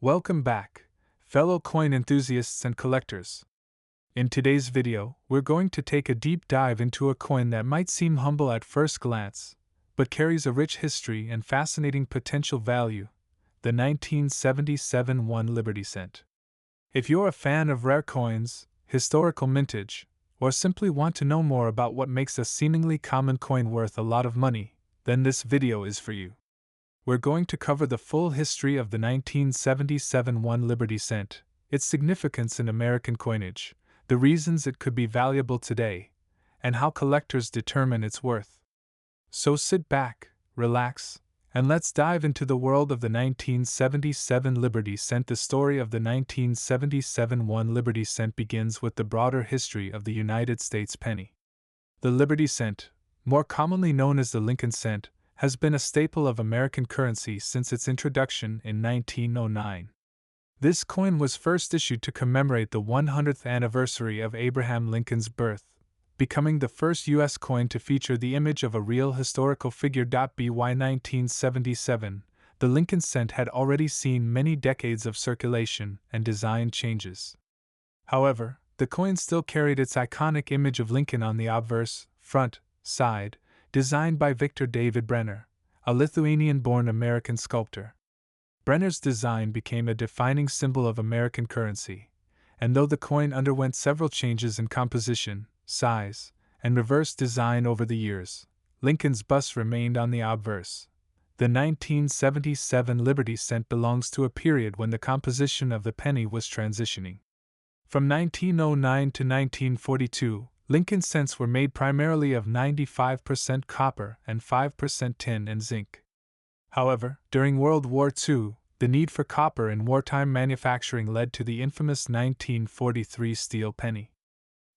Welcome back, fellow coin enthusiasts and collectors. In today's video, we're going to take a deep dive into a coin that might seem humble at first glance, but carries a rich history and fascinating potential value, the 1977 1 Liberty Cent. If you're a fan of rare coins, historical mintage, or simply want to know more about what makes a seemingly common coin worth a lot of money, then this video is for you. We're going to cover the full history of the 1977 1 Liberty Cent, its significance in American coinage, the reasons it could be valuable today, and how collectors determine its worth. So sit back, relax, and let's dive into the world of the 1977 Liberty Cent. The story of the 1977 1 Liberty Cent begins with the broader history of the United States penny. The Liberty Cent, more commonly known as the Lincoln Cent, has been a staple of American currency since its introduction in 1909. This coin was first issued to commemorate the 100th anniversary of Abraham Lincoln's birth, becoming the first U.S. coin to feature the image of a real historical figure. By 1977, the Lincoln Cent had already seen many decades of circulation and design changes. However, the coin still carried its iconic image of Lincoln on the obverse, front, side, designed by Victor David Brenner, a Lithuanian-born American sculptor. Brenner's design became a defining symbol of American currency, and though the coin underwent several changes in composition, size, and reverse design over the years, Lincoln's bust remained on the obverse. The 1977 Liberty Cent belongs to a period when the composition of the penny was transitioning. From 1909 to 1942, Lincoln cents were made primarily of 95% copper and 5% tin and zinc. However, during World War II, the need for copper in wartime manufacturing led to the infamous 1943 steel penny.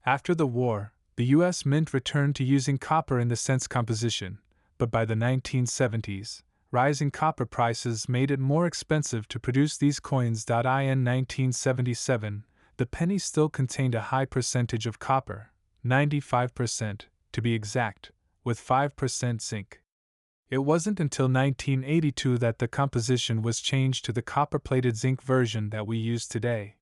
After the war, the U.S. Mint returned to using copper in the cent's composition, but by the 1970s, rising copper prices made it more expensive to produce these coins. In 1977, the penny still contained a high percentage of copper, 95% to be exact, with 5% zinc. It wasn't until 1982 that the composition was changed to the copper-plated zinc version that we use today.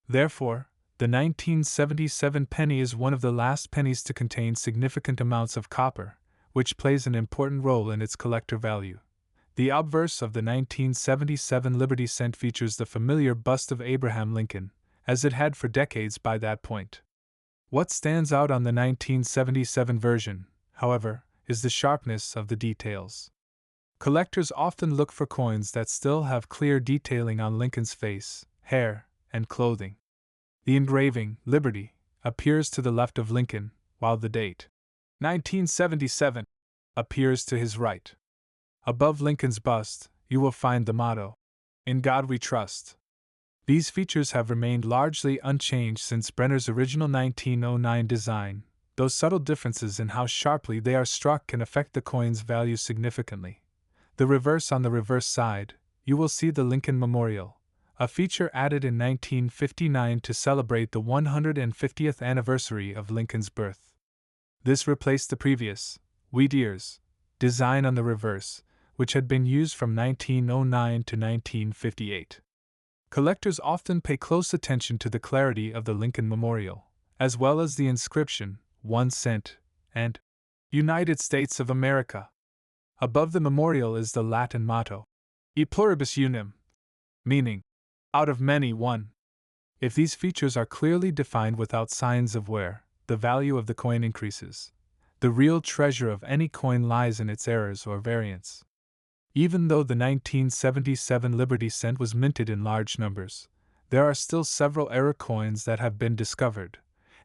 Therefore, the 1977 penny is one of the last pennies to contain significant amounts of copper, which plays an important role in its collector value. The obverse of the 1977 Liberty Cent features the familiar bust of Abraham Lincoln, as it had for decades by that point. What stands out on the 1977 version, however, is the sharpness of the details. Collectors often look for coins that still have clear detailing on Lincoln's face, hair, and clothing. The engraving, Liberty, appears to the left of Lincoln, while the date, 1977, appears to his right. Above Lincoln's bust, you will find the motto, "In God We Trust." These features have remained largely unchanged since Brenner's original 1909 design, though subtle differences in how sharply they are struck can affect the coin's value significantly. The reverse On the reverse side, you will see the Lincoln Memorial, a feature added in 1959 to celebrate the 150th anniversary of Lincoln's birth. This replaced the previous, wheat ears, design on the reverse, which had been used from 1909 to 1958. Collectors often pay close attention to the clarity of the Lincoln Memorial, as well as the inscription, 1 cent, and United States of America. Above the memorial is the Latin motto, E pluribus unum, meaning, out of many one. If these features are clearly defined without signs of wear, the value of the coin increases. The real treasure of any coin lies in its errors or variants. Even though the 1977 Liberty Cent was minted in large numbers, there are still several error coins that have been discovered,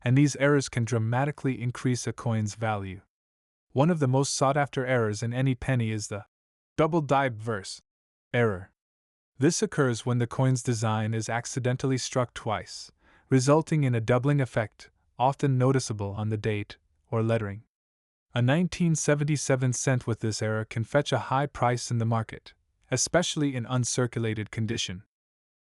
and these errors can dramatically increase a coin's value. One of the most sought-after errors in any penny is the double-die verse error. This occurs when the coin's design is accidentally struck twice, resulting in a doubling effect, often noticeable on the date or lettering. A 1977 cent with this error can fetch a high price in the market, especially in uncirculated condition.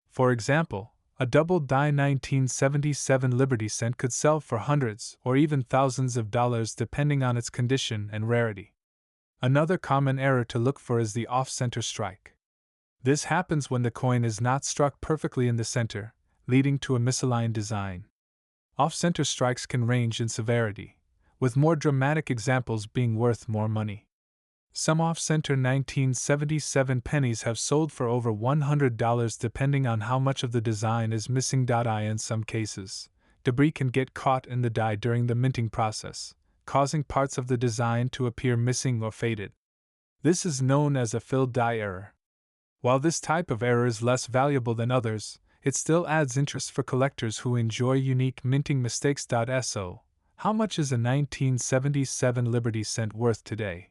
For example, a double-die 1977 Liberty Cent could sell for hundreds or even thousands of dollars depending on its condition and rarity. Another common error to look for is the off-center strike. This happens when the coin is not struck perfectly in the center, leading to a misaligned design. Off-center strikes can range in severity, with more dramatic examples being worth more money. Some off-center 1977 pennies have sold for over $100 depending on how much of the design is missing. In some cases, debris can get caught in the die during the minting process, causing parts of the design to appear missing or faded. This is known as a filled die error. While this type of error is less valuable than others, it still adds interest for collectors who enjoy unique minting mistakes. So, how much is a 1977 Liberty cent worth today?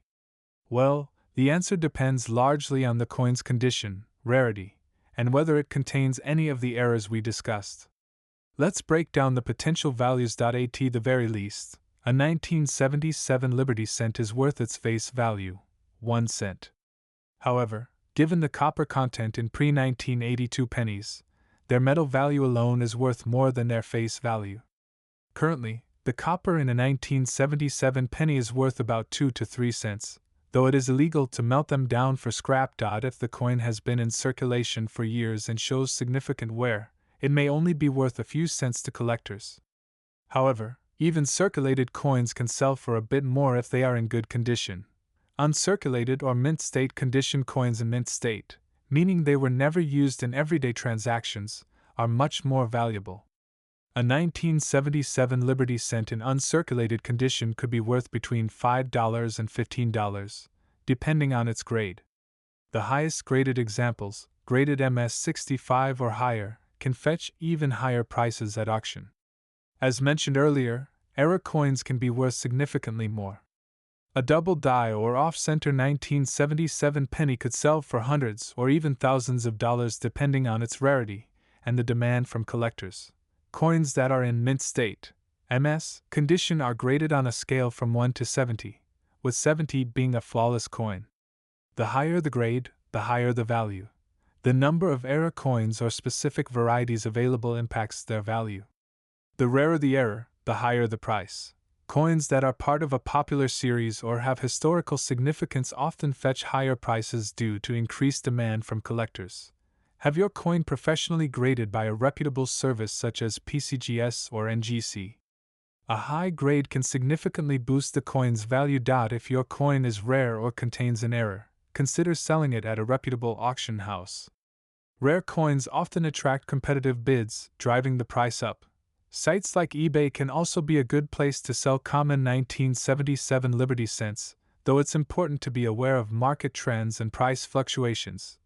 Well, the answer depends largely on the coin's condition, rarity, and whether it contains any of the errors we discussed. Let's break down the potential values. At the very least, a 1977 Liberty cent is worth its face value, 1 cent. However, given the copper content in pre-1982 pennies, their metal value alone is worth more than their face value. Currently, the copper in a 1977 penny is worth about 2 to 3 cents, though it is illegal to melt them down for scrap. If the coin has been in circulation for years and shows significant wear, it may only be worth a few cents to collectors. However, even circulated coins can sell for a bit more if they are in good condition. Uncirculated or mint state condition coins in mint state, meaning they were never used in everyday transactions, are much more valuable. A 1977 Liberty cent in uncirculated condition could be worth between $5 and $15, depending on its grade. The highest graded examples, graded MS65 or higher, can fetch even higher prices at auction. As mentioned earlier, error coins can be worth significantly more. A double die or off-center 1977 penny could sell for hundreds or even thousands of dollars depending on its rarity and the demand from collectors. Coins that are in mint state, MS, condition are graded on a scale from 1 to 70, with 70 being a flawless coin. The higher the grade, the higher the value. The number of error coins or specific varieties available impacts their value. The rarer the error, the higher the price. Coins that are part of a popular series or have historical significance often fetch higher prices due to increased demand from collectors. Have your coin professionally graded by a reputable service such as PCGS or NGC. A high grade can significantly boost the coin's value. If your coin is rare or contains an error, consider selling it at a reputable auction house. Rare coins often attract competitive bids, driving the price up. Sites like eBay can also be a good place to sell common 1977 Liberty cents, though it's important to be aware of market trends and price fluctuations.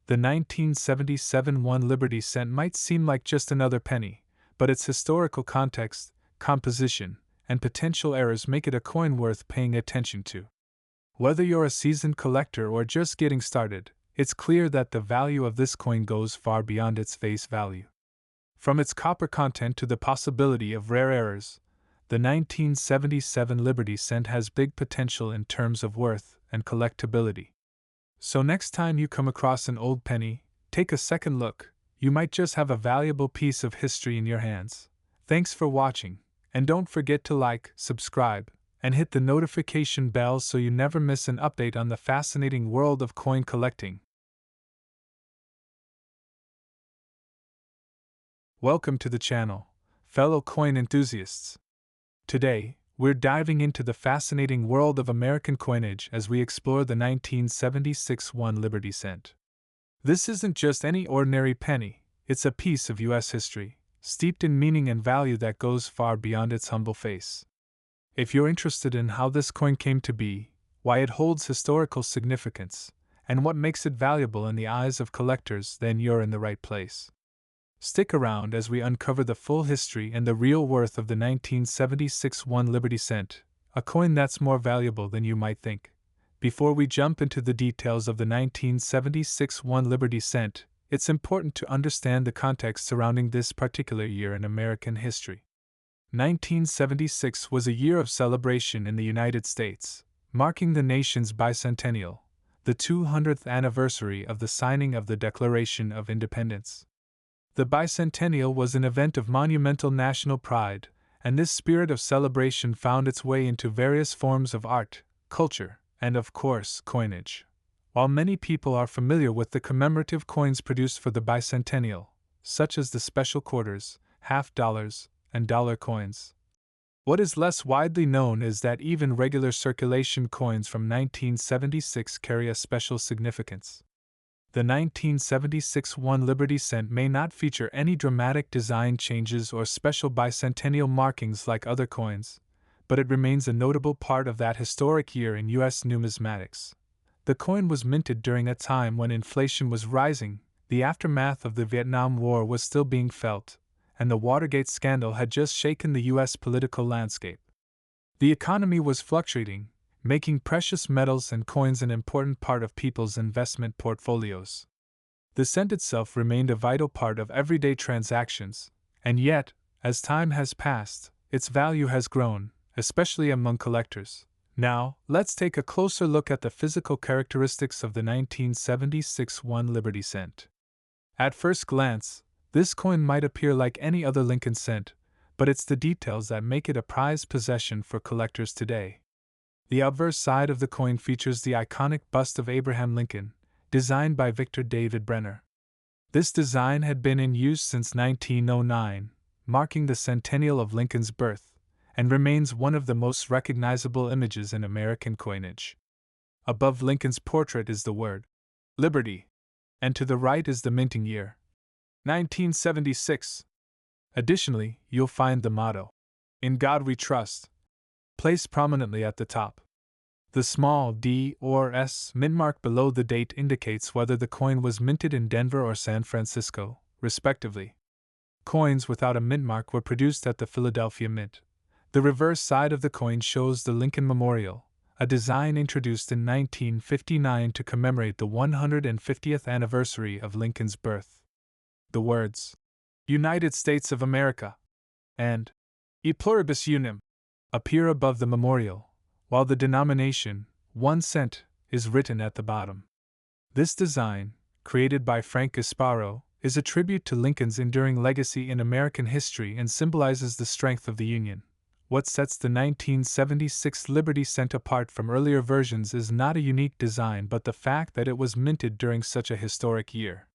The 1977 1 Liberty cent might seem like just another penny, but its historical context, composition, and potential errors make it a coin worth paying attention to. Whether you're a seasoned collector or just getting started, it's clear that the value of this coin goes far beyond its face value. From its copper content to the possibility of rare errors, the 1977 Liberty cent has big potential in terms of worth and collectability. So next time you come across an old penny, take a second look. You might just have a valuable piece of history in your hands. Thanks for watching, and don't forget to like, subscribe, and hit the notification bell so you never miss an update on the fascinating world of coin collecting. Welcome to the channel, fellow coin enthusiasts. Today, we're diving into the fascinating world of American coinage as we explore the 1976 1 Liberty cent. This isn't just any ordinary penny, it's a piece of U.S. history, steeped in meaning and value that goes far beyond its humble face. If you're interested in how this coin came to be, why it holds historical significance, and what makes it valuable in the eyes of collectors, then you're in the right place. Stick around as we uncover the full history and the real worth of the 1976 1 Liberty cent, a coin that's more valuable than you might think. Before we jump into the details of the 1976 1 Liberty cent, it's important to understand the context surrounding this particular year in American history. 1976 was a year of celebration in the United States, marking the nation's bicentennial, the 200th anniversary of the signing of the Declaration of Independence. The bicentennial was an event of monumental national pride, and this spirit of celebration found its way into various forms of art, culture, and of course, coinage. While many people are familiar with the commemorative coins produced for the bicentennial, such as the special quarters, half dollars, and dollar coins, what is less widely known is that even regular circulation coins from 1976 carry a special significance. The 1976 1 Liberty cent may not feature any dramatic design changes or special bicentennial markings like other coins, but it remains a notable part of that historic year in U.S. numismatics. The coin was minted during a time when inflation was rising, the aftermath of the Vietnam War was still being felt, and the Watergate scandal had just shaken the U.S. political landscape. The economy was fluctuating, making precious metals and coins an important part of people's investment portfolios. The cent itself remained a vital part of everyday transactions, and yet, as time has passed, its value has grown, especially among collectors. Now, let's take a closer look at the physical characteristics of the 1976 1 Liberty cent. At first glance, this coin might appear like any other Lincoln cent, but it's the details that make it a prized possession for collectors today. The obverse side of the coin features the iconic bust of Abraham Lincoln, designed by Victor David Brenner. This design had been in use since 1909, marking the centennial of Lincoln's birth, and remains one of the most recognizable images in American coinage. Above Lincoln's portrait is the word Liberty, and to the right is the minting year, 1976. Additionally, you'll find the motto, "In God We Trust," placed prominently at the top. The small D or S mint mark below the date indicates whether the coin was minted in Denver or San Francisco, respectively. Coins without a mint mark were produced at the Philadelphia Mint. The reverse side of the coin shows the Lincoln Memorial, a design introduced in 1959 to commemorate the 150th anniversary of Lincoln's birth. The words, "United States of America," and "E pluribus unum," appear above the memorial, while the denomination, 1 cent, is written at the bottom. This design, created by Frank Gasparo, is a tribute to Lincoln's enduring legacy in American history and symbolizes the strength of the Union. What sets the 1976 Liberty cent apart from earlier versions is not a unique design but the fact that it was minted during such a historic year.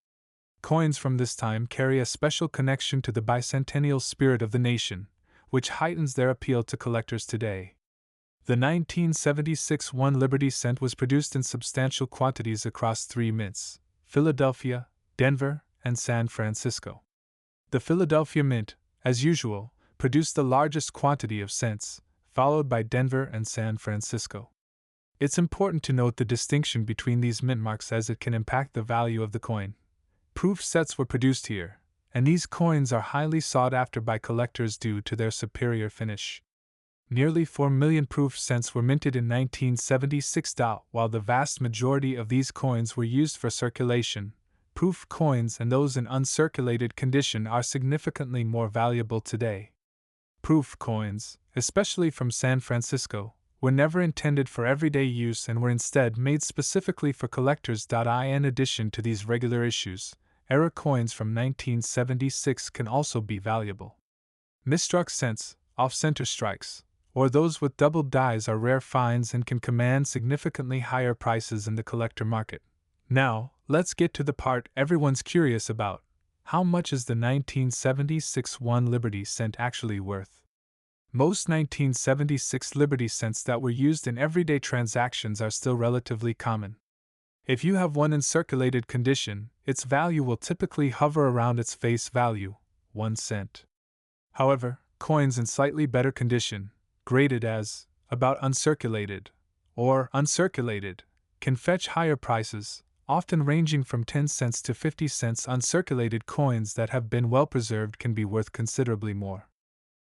Coins from this time carry a special connection to the bicentennial spirit of the nation, which heightens their appeal to collectors today. The 1976 1 Liberty cent was produced in substantial quantities across 3 mints, Philadelphia, Denver, and San Francisco. The Philadelphia Mint, as usual, produced the largest quantity of cents, followed by Denver and San Francisco. It's important to note the distinction between these mint marks as it can impact the value of the coin. Proof sets were produced here, and these coins are highly sought after by collectors due to their superior finish. Nearly 4 million proof cents were minted in 1976. While the vast majority of these coins were used for circulation, proof coins and those in uncirculated condition are significantly more valuable today. Proof coins, especially from San Francisco, were never intended for everyday use and were instead made specifically for collectors. In addition to these regular issues, era coins from 1976 can also be valuable. Misstruck cents, off-center strikes, or those with doubled dies are rare finds and can command significantly higher prices in the collector market. Now, let's get to the part everyone's curious about. How much is the 1976 1 Liberty cent actually worth? Most 1976 Liberty cents that were used in everyday transactions are still relatively common. If you have one in circulated condition, its value will typically hover around its face value, 1 cent. However, coins in slightly better condition, graded as about uncirculated or uncirculated, can fetch higher prices, often ranging from 10 cents to 50 cents. Uncirculated coins that have been well preserved can be worth considerably more.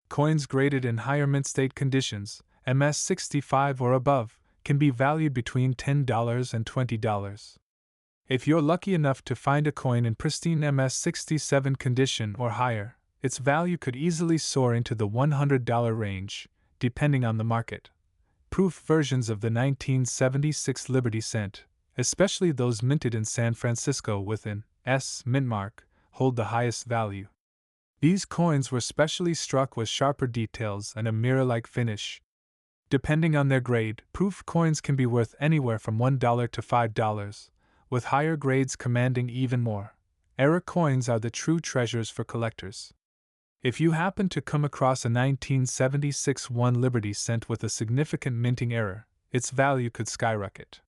Coins graded in higher mint state conditions, MS 65 or above, can be valued between $10 and $20. If you're lucky enough to find a coin in pristine MS 67 condition or higher, its value could easily soar into the $100 range, depending on the market. Proof versions of the 1976 Liberty cent, especially those minted in San Francisco with an S mint mark, hold the highest value. These coins were specially struck with sharper details and a mirror-like finish. Depending on their grade, proof coins can be worth anywhere from $1 to $5, with higher grades commanding even more. Error coins are the true treasures for collectors. If you happen to come across a 1976 1 Liberty cent with a significant minting error, its value could skyrocket.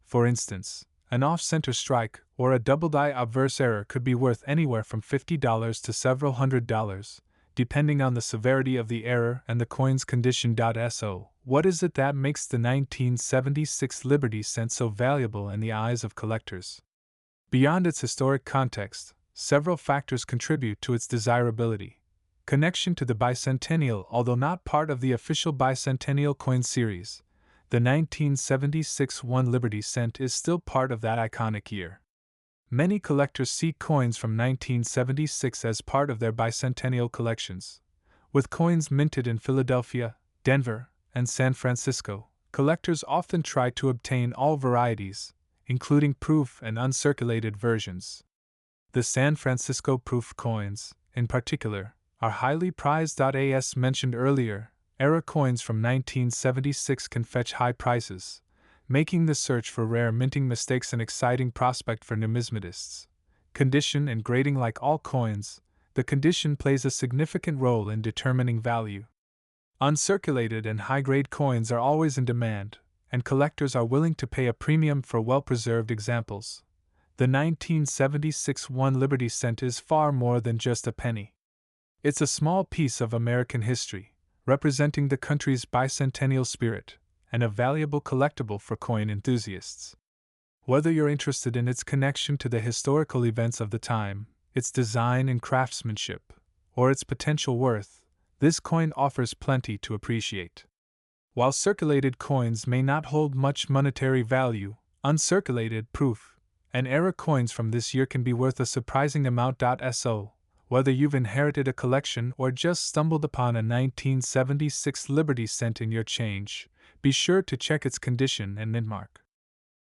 For instance, an off-center strike or a double-die obverse error could be worth anywhere from $50 to several $100s, depending on the severity of the error and the coin's condition. So, what is it that makes the 1976 Liberty cent so valuable in the eyes of collectors? Beyond its historic context, several factors contribute to its desirability. Connection to the bicentennial. Although not part of the official bicentennial coin series, the 1976 1 Liberty cent is still part of that iconic year. Many collectors seek coins from 1976 as part of their bicentennial collections. With coins minted in Philadelphia, Denver, and San Francisco, collectors often try to obtain all varieties, including proof and uncirculated versions. The San Francisco proof coins, in particular, are highly prized. As mentioned earlier, error coins from 1976 can fetch high prices, making the search for rare minting mistakes an exciting prospect for numismatists. Condition and grading. Like all coins, the condition plays a significant role in determining value. Uncirculated and high-grade coins are always in demand, and collectors are willing to pay a premium for well-preserved examples. The 1976 1 Liberty cent is far more than just a penny. It's a small piece of American history, representing the country's bicentennial spirit, and a valuable collectible for coin enthusiasts. Whether you're interested in its connection to the historical events of the time, its design and craftsmanship, or its potential worth, this coin offers plenty to appreciate. While circulated coins may not hold much monetary value, uncirculated, proof, and error coins from this year can be worth a surprising amount. So, whether you've inherited a collection or just stumbled upon a 1976 Liberty cent in your change, be sure to check its condition and mint mark.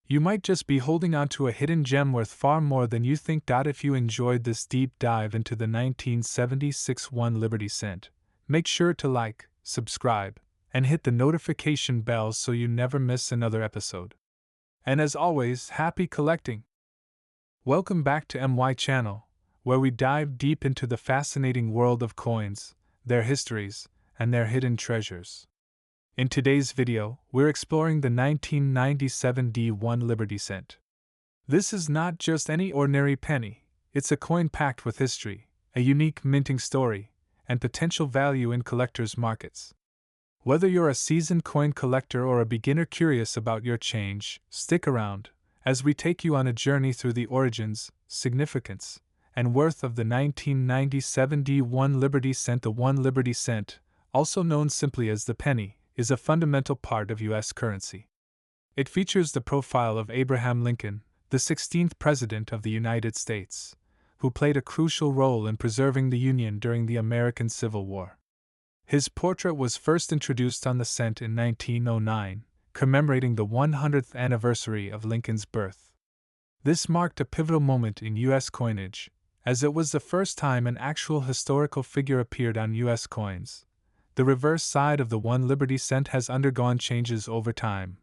You might just be holding on to a hidden gem worth far more than you think. If you enjoyed this deep dive into the 1976 1 Liberty cent, make sure to like, subscribe, and hit the notification bell so you never miss another episode. And as always, happy collecting! Welcome back to MY Channel, where we dive deep into the fascinating world of coins, their histories, and their hidden treasures. In today's video, we're exploring the 1997 D1 Liberty cent. This is not just any ordinary penny, it's a coin packed with history, a unique minting story, and potential value in collectors' markets. Whether you're a seasoned coin collector or a beginner curious about your change, stick around as we take you on a journey through the origins, significance, and worth of the 1997 D1 Liberty cent. The 1 Liberty cent, also known simply as the penny, is a fundamental part of U.S. currency. It features the profile of Abraham Lincoln, the 16th President of the United States, who played a crucial role in preserving the Union during the American Civil War. His portrait was first introduced on the cent in 1909, commemorating the 100th anniversary of Lincoln's birth. This marked a pivotal moment in U.S. coinage, as it was the first time an actual historical figure appeared on U.S. coins. The reverse side of the 1 Liberty cent has undergone changes over time,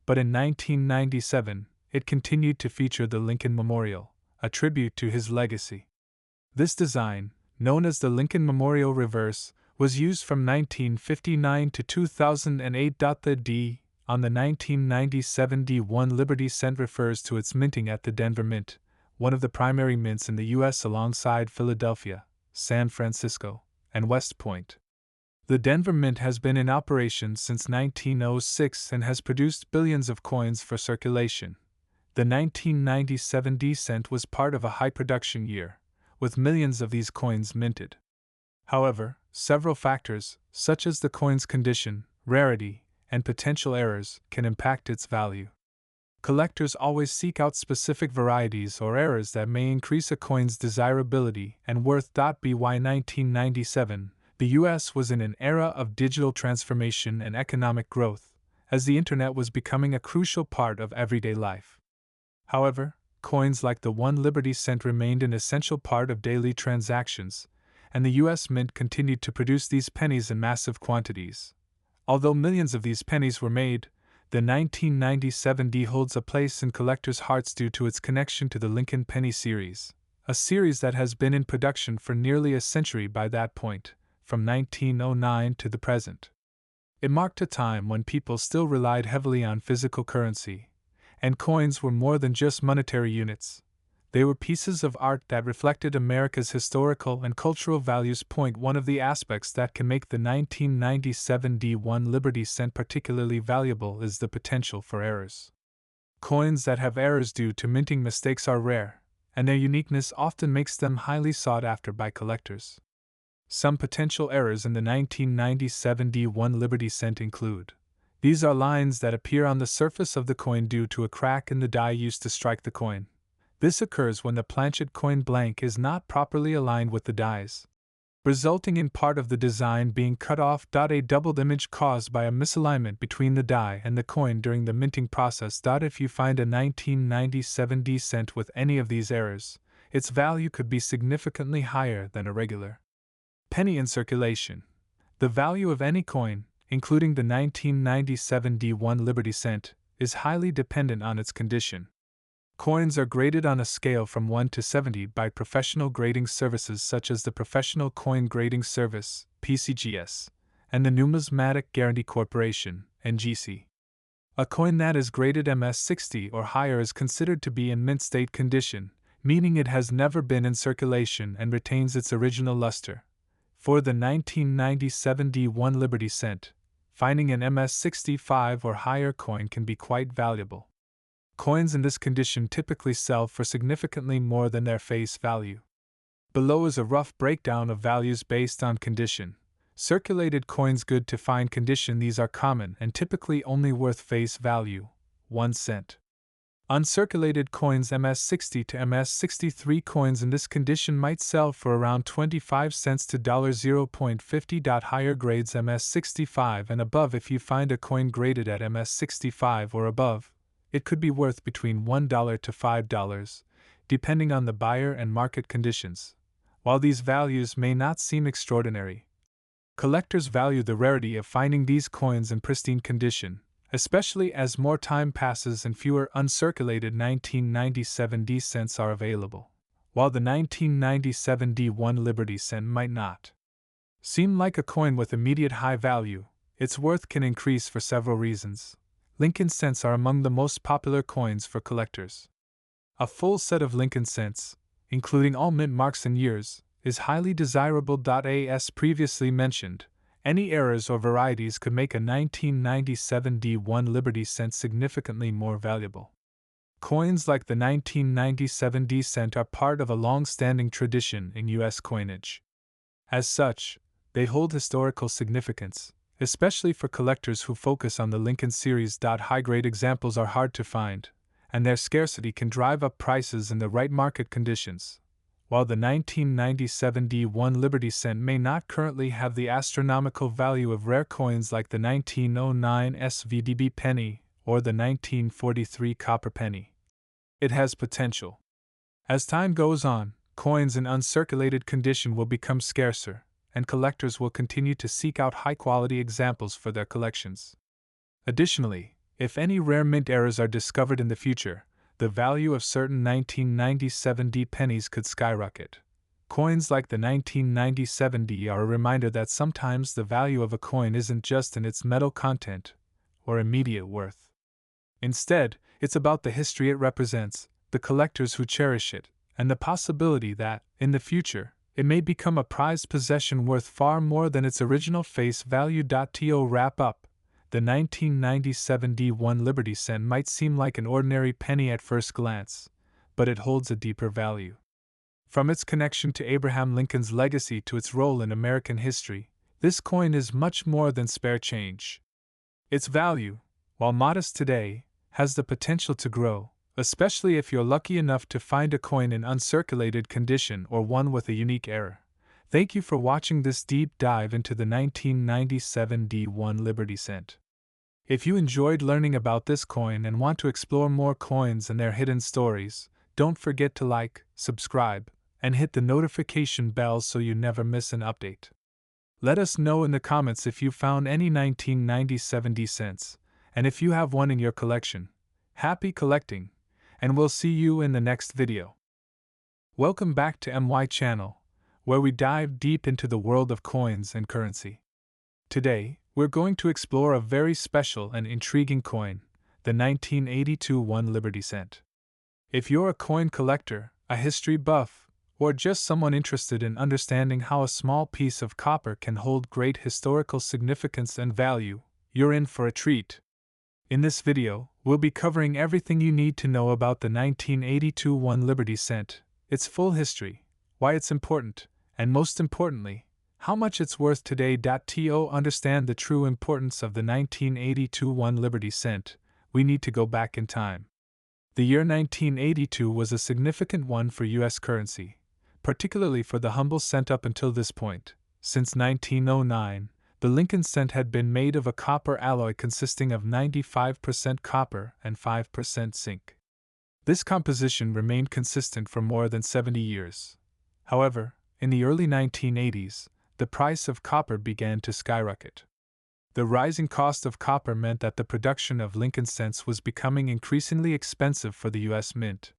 but in 1997, it continued to feature the Lincoln Memorial, a tribute to his legacy. This design, known as the Lincoln Memorial Reverse, was used from 1959 to 2008. The D on the 1997 D1 Liberty cent refers to its minting at the Denver Mint, one of the primary mints in the U.S. alongside Philadelphia, San Francisco, and West Point. The Denver Mint has been in operation since 1906 and has produced billions of coins for circulation. The 1997 D cent was part of a high production year, with millions of these coins minted. However, several factors, such as the coin's condition, rarity, and potential errors, can impact its value. Collectors always seek out specific varieties or errors that may increase a coin's desirability and worth. By 1997, the U.S. was in an era of digital transformation and economic growth, as the Internet was becoming a crucial part of everyday life. However, coins like the 1 Liberty cent remained an essential part of daily transactions, and the U.S. Mint continued to produce these pennies in massive quantities. Although millions of these pennies were made, the 1997 D holds a place in collectors' hearts due to its connection to the Lincoln Penny series, a series that has been in production for nearly a century by that point, from 1909 to the present. It marked a time when people still relied heavily on physical currency, and coins were more than just monetary units. They were pieces of art that reflected America's historical and cultural values. One of the aspects that can make the 1997 D1 Liberty cent particularly valuable is the potential for errors. Coins that have errors due to minting mistakes are rare, and their uniqueness often makes them highly sought after by collectors. Some potential errors in the 1997 D1 Liberty cent include: these are lines that appear on the surface of the coin due to a crack in the die used to strike the coin. This occurs when the planchet coin blank is not properly aligned with the dies, resulting in part of the design being cut off. A doubled image caused by a misalignment between the die and the coin during the minting process. If you find a 1997 D cent with any of these errors, its value could be significantly higher than a regular penny in circulation. The value of any coin, including the 1997 D1 Liberty cent, is highly dependent on its condition. Coins are graded on a scale from 1 to 70 by professional grading services such as the Professional Coin Grading Service, PCGS, and the Numismatic Guarantee Corporation, NGC. A coin that is graded MS60 or higher is considered to be in mint state condition, meaning it has never been in circulation and retains its original luster. For the 1997 D1 Liberty cent, finding an MS65 or higher coin can be quite valuable. Coins in this condition typically sell for significantly more than their face value. Below is a rough breakdown of values based on condition. Circulated coins good to fine condition. These are common and typically only worth face value, 1 cent. Uncirculated coins MS60 to MS63 coins in this condition might sell for around 25 cents to $0.50. Higher grades MS65 and above. If you find a coin graded at MS65 or above, it could be worth between $1 to $5, depending on the buyer and market conditions. While these values may not seem extraordinary, collectors value the rarity of finding these coins in pristine condition, especially as more time passes and fewer uncirculated 1997 D cents are available. While the 1997 D1 Liberty cent might not seem like a coin with immediate high value, its worth can increase for several reasons. Lincoln cents are among the most popular coins for collectors. A full set of Lincoln cents, including all mint marks and years, is highly desirable. As previously mentioned, any errors or varieties could make a 1997 D1 Liberty cent significantly more valuable. Coins like the 1997 D cent are part of a long-standing tradition in U.S. coinage. As such, they hold historical significance, especially for collectors who focus on the Lincoln series. High-grade examples are hard to find, and their scarcity can drive up prices in the right market conditions. While the 1997 D1 Liberty cent may not currently have the astronomical value of rare coins like the 1909 SVDB penny or the 1943 copper penny, it has potential. As time goes on, coins in uncirculated condition will become scarcer, and collectors will continue to seek out high-quality examples for their collections. Additionally, if any rare mint errors are discovered in the future, the value of certain 1997 D pennies could skyrocket. Coins like the 1997 D are a reminder that sometimes the value of a coin isn't just in its metal content or immediate worth. Instead, it's about the history it represents, the collectors who cherish it, and the possibility that, in the future, it may become a prized possession worth far more than its original face value. To wrap up, the 1997 D1 Liberty cent might seem like an ordinary penny at first glance, but it holds a deeper value. From its connection to Abraham Lincoln's legacy to its role in American history, this coin is much more than spare change. Its value, while modest today, has the potential to grow, especially if you're lucky enough to find a coin in uncirculated condition or one with a unique error. Thank you for watching this deep dive into the 1997 D1 Liberty cent. If you enjoyed learning about this coin and want to explore more coins and their hidden stories, don't forget to like, subscribe, and hit the notification bell so you never miss an update. Let us know in the comments if you found any 1990 70 cents, and if you have one in your collection. Happy collecting, and we'll see you in the next video. Welcome back to MY channel, where we dive deep into the world of coins and currency. Today, we're going to explore a very special and intriguing coin, the 1982 1 Liberty Cent. If you're a coin collector, a history buff, or just someone interested in understanding how a small piece of copper can hold great historical significance and value, you're in for a treat. In this video, we'll be covering everything you need to know about the 1982 1 Liberty Cent, its full history, why it's important, and most importantly, how much it's worth today. To understand the true importance of the 1982 1 Liberty Cent, we need to go back in time. The year 1982 was a significant one for U.S. currency, particularly for the humble cent. Up until this point, since 1909, the Lincoln cent had been made of a copper alloy consisting of 95% copper and 5% zinc. This composition remained consistent for more than 70 years. However, in the early 1980s, the price of copper began to skyrocket. The rising cost of copper meant that the production of Lincoln cents was becoming increasingly expensive for the U.S. Mint.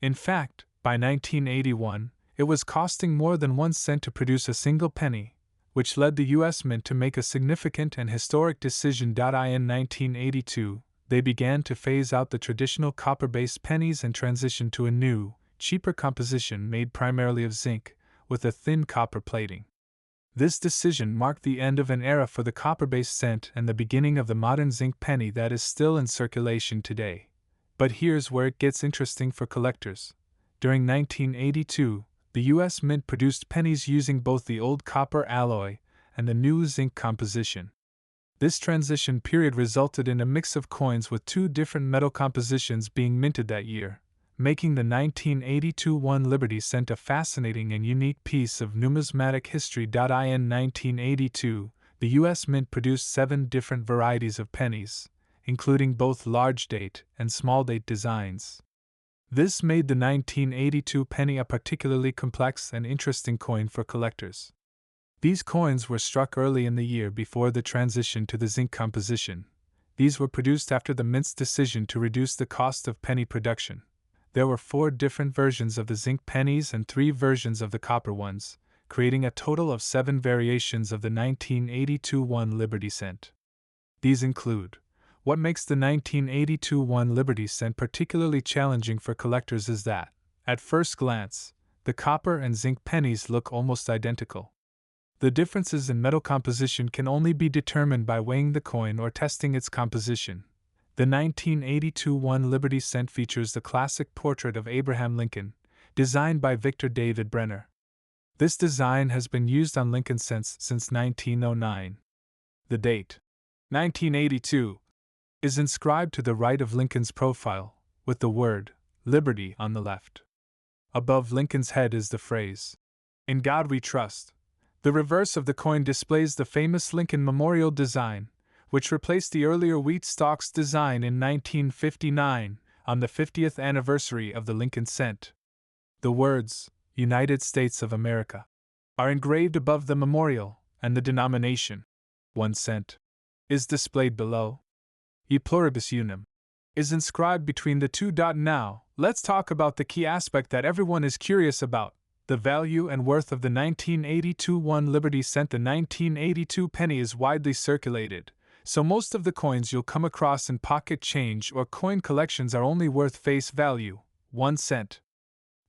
In fact, by 1981, it was costing more than 1 cent to produce a single penny, which led the U.S. Mint to make a significant and historic decision. In 1982, they began to phase out the traditional copper-based pennies and transition to a new, cheaper composition made primarily of zinc, with a thin copper plating. This decision marked the end of an era for the copper-based cent and the beginning of the modern zinc penny that is still in circulation today. But here's where it gets interesting for collectors. During 1982, the U.S. Mint produced pennies using both the old copper alloy and the new zinc composition. This transition period resulted in a mix of coins with two different metal compositions being minted that year, making the 1982 1 Liberty Cent a fascinating and unique piece of numismatic history. In 1982, the U.S. Mint produced 7 different varieties of pennies, including both large date and small date designs. This made the 1982 penny a particularly complex and interesting coin for collectors. These coins were struck early in the year before the transition to the zinc composition. These were produced after the Mint's decision to reduce the cost of penny production. There were 4 different versions of the zinc pennies and 3 versions of the copper ones, creating a total of 7 variations of the 1982 1 Liberty Cent. These include: what makes the 1982 1 Liberty Cent particularly challenging for collectors is that, at first glance, the copper and zinc pennies look almost identical. The differences in metal composition can only be determined by weighing the coin or testing its composition. The 1982 1 Liberty Cent features the classic portrait of Abraham Lincoln, designed by Victor David Brenner. This design has been used on Lincoln cents since 1909. The date, 1982, is inscribed to the right of Lincoln's profile, with the word Liberty on the left. Above Lincoln's head is the phrase, "In God We Trust." The reverse of the coin displays the famous Lincoln Memorial design, which replaced the earlier wheat stalks design in 1959 on the 50th anniversary of the Lincoln cent. The words, United States of America, are engraved above the memorial, and the denomination, 1 cent, is displayed below. E pluribus unum is inscribed between the two. Now, let's talk about the key aspect that everyone is curious about: the value and worth of the 1982 1 Liberty Cent. The 1982 penny is widely circulated, so most of the coins you'll come across in pocket change or coin collections are only worth face value, 1 cent.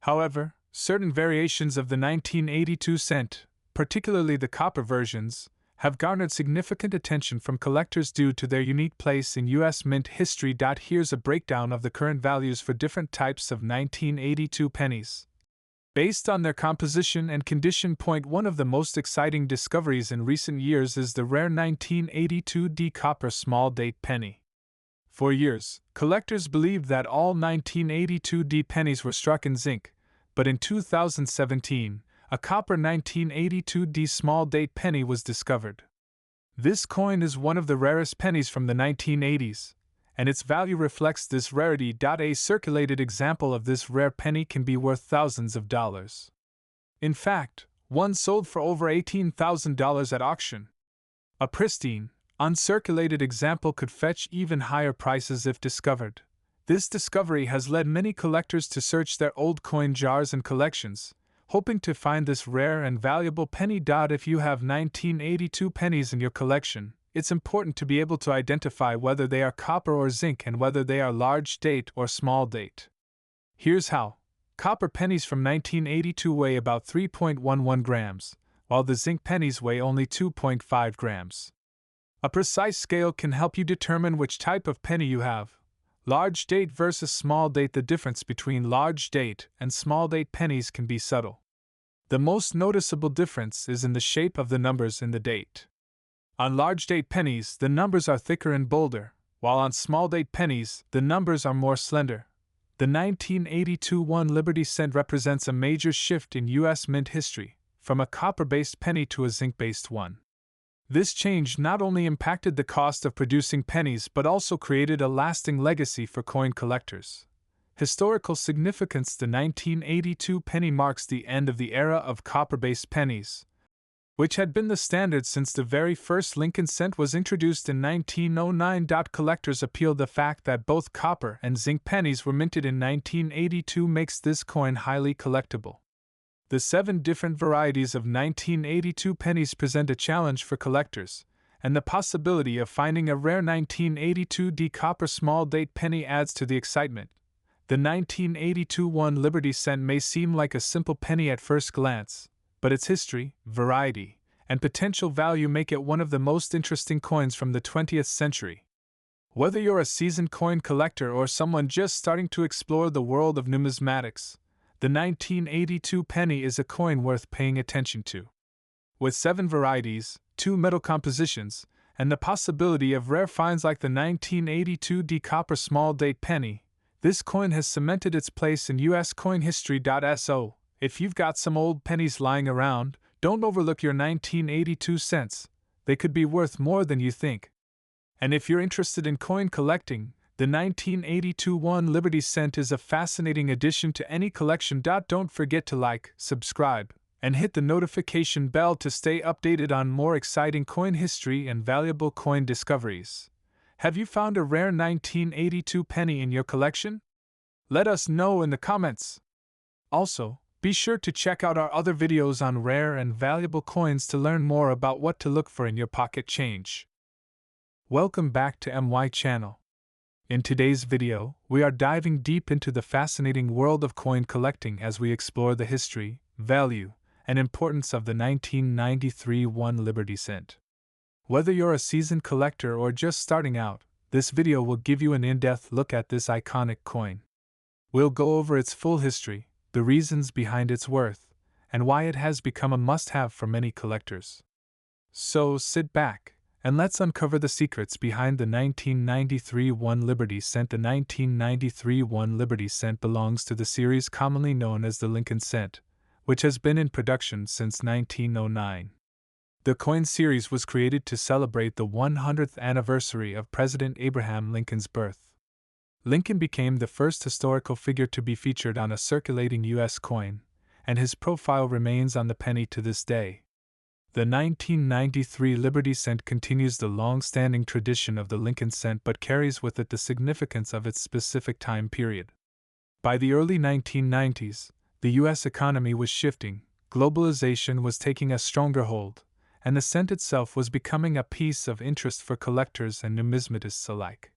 However, certain variations of the 1982 cent, particularly the copper versions, have garnered significant attention from collectors due to their unique place in U.S. Mint history. Here's a breakdown of the current values for different types of 1982 pennies, based on their composition and condition. One of the most exciting discoveries in recent years is the rare 1982D copper small date penny. For years, collectors believed that all 1982D pennies were struck in zinc, but in 2017, a copper 1982D small date penny was discovered. This coin is one of the rarest pennies from the 1980s, and its value reflects this rarity. A circulated example of this rare penny can be worth thousands of dollars. In fact, One sold for over $18,000 at auction. A pristine, uncirculated example could fetch even higher prices if discovered. This discovery has led many collectors to search their old coin jars and collections, hoping to find this rare and valuable penny. If you have 1982 pennies in your collection, it's important to be able to identify whether they are copper or zinc and whether they are large date or small date. Here's how. Copper pennies from 1982 weigh about 3.11 grams, while the zinc pennies weigh only 2.5 grams. A precise scale can help you determine which type of penny you have. Large date versus small date. The difference between large date and small date pennies can be subtle. The most noticeable difference is in the shape of the numbers in the date. On large date pennies, the numbers are thicker and bolder, while on small date pennies, the numbers are more slender. The 1982 1 Liberty cent represents a major shift in U.S. mint history, from a copper-based penny to a zinc-based one. This change not only impacted the cost of producing pennies but also created a lasting legacy for coin collectors. Historical significance. The 1982 penny marks the end of the era of copper-based pennies, which had been the standard since the very first Lincoln cent was introduced in 1909. Collectors appeal. The fact that both copper and zinc pennies were minted in 1982 makes this coin highly collectible. The 7 different varieties of 1982 pennies present a challenge for collectors, and the possibility of finding a rare 1982 copper small date penny adds to the excitement. The 1982 1 Liberty cent may seem like a simple penny at first glance, but its history, variety, and potential value make it one of the most interesting coins from the 20th century. Whether you're a seasoned coin collector or someone just starting to explore the world of numismatics, the 1982 penny is a coin worth paying attention to. With 7 varieties, 2 metal compositions, and the possibility of rare finds like the 1982 copper small date penny, this coin has cemented its place in U.S. coin history. So, if you've got some old pennies lying around, don't overlook your 1982 cents. They could be worth more than you think. And if you're interested in coin collecting, the 1982 1 Liberty cent is a fascinating addition to any collection. Don't forget to like, subscribe, and hit the notification bell to stay updated on more exciting coin history and valuable coin discoveries. Have you found a rare 1982 penny in your collection? Let us know in the comments. Also, be sure to check out our other videos on rare and valuable coins to learn more about what to look for in your pocket change. Welcome back to MY channel. In today's video, we are diving deep into the fascinating world of coin collecting as we explore the history, value, and importance of the 1993 1 Liberty cent. Whether you're a seasoned collector or just starting out, this video will give you an in-depth look at this iconic coin. We'll go over its full history, the reasons behind its worth, and why it has become a must-have for many collectors. So sit back, and let's uncover the secrets behind the 1993 1 Liberty cent. The 1993 1 Liberty cent belongs to the series commonly known as the Lincoln cent, which has been in production since 1909. The coin series was created to celebrate the 100th anniversary of President Abraham Lincoln's birth. Lincoln became the first historical figure to be featured on a circulating U.S. coin, and his profile remains on the penny to this day. The 1993 Liberty cent continues the long-standing tradition of the Lincoln cent but carries with it the significance of its specific time period. By the early 1990s, the U.S. economy was shifting, globalization was taking a stronger hold, and the cent itself was becoming a piece of interest for collectors and numismatists alike.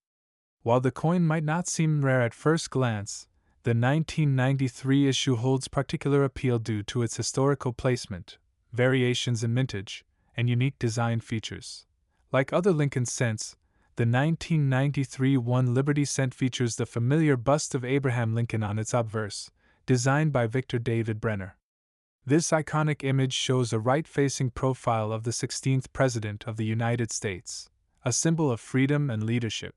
While the coin might not seem rare at first glance, the 1993 issue holds particular appeal due to its historical placement, variations in mintage, and unique design features. Like other Lincoln cents, the 1993 1 Liberty cent features the familiar bust of Abraham Lincoln on its obverse, designed by Victor David Brenner. This iconic image shows a right-facing profile of the 16th President of the United States, a symbol of freedom and leadership.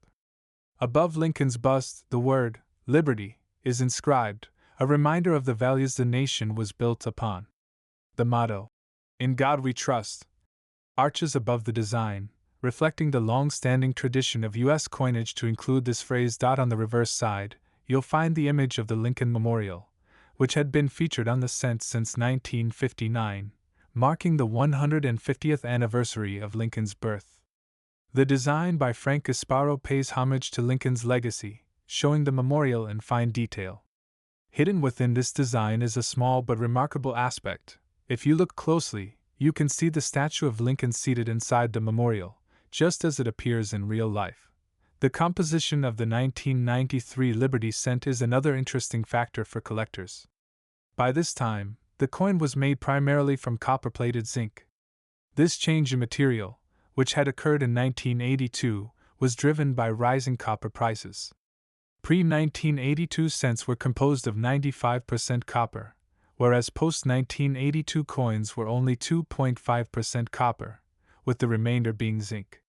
Above Lincoln's bust, the word, Liberty, is inscribed, a reminder of the values the nation was built upon. The motto, In God We Trust, arches above the design, reflecting the long-standing tradition of U.S. coinage to include this phrase. On the reverse side, you'll find the image of the Lincoln Memorial, which had been featured on the cent since 1959, marking the 150th anniversary of Lincoln's birth. The design by Frank Gasparo pays homage to Lincoln's legacy, showing the memorial in fine detail. Hidden within this design is a small but remarkable aspect. If you look closely, you can see the statue of Lincoln seated inside the memorial, just as it appears in real life. The composition of the 1993 Liberty cent is another interesting factor for collectors. By this time, the coin was made primarily from copper-plated zinc. This change in material, which had occurred in 1982, was driven by rising copper prices. Pre-1982 cents were composed of 95% copper, whereas post-1982 coins were only 2.5% copper, with the remainder being zinc.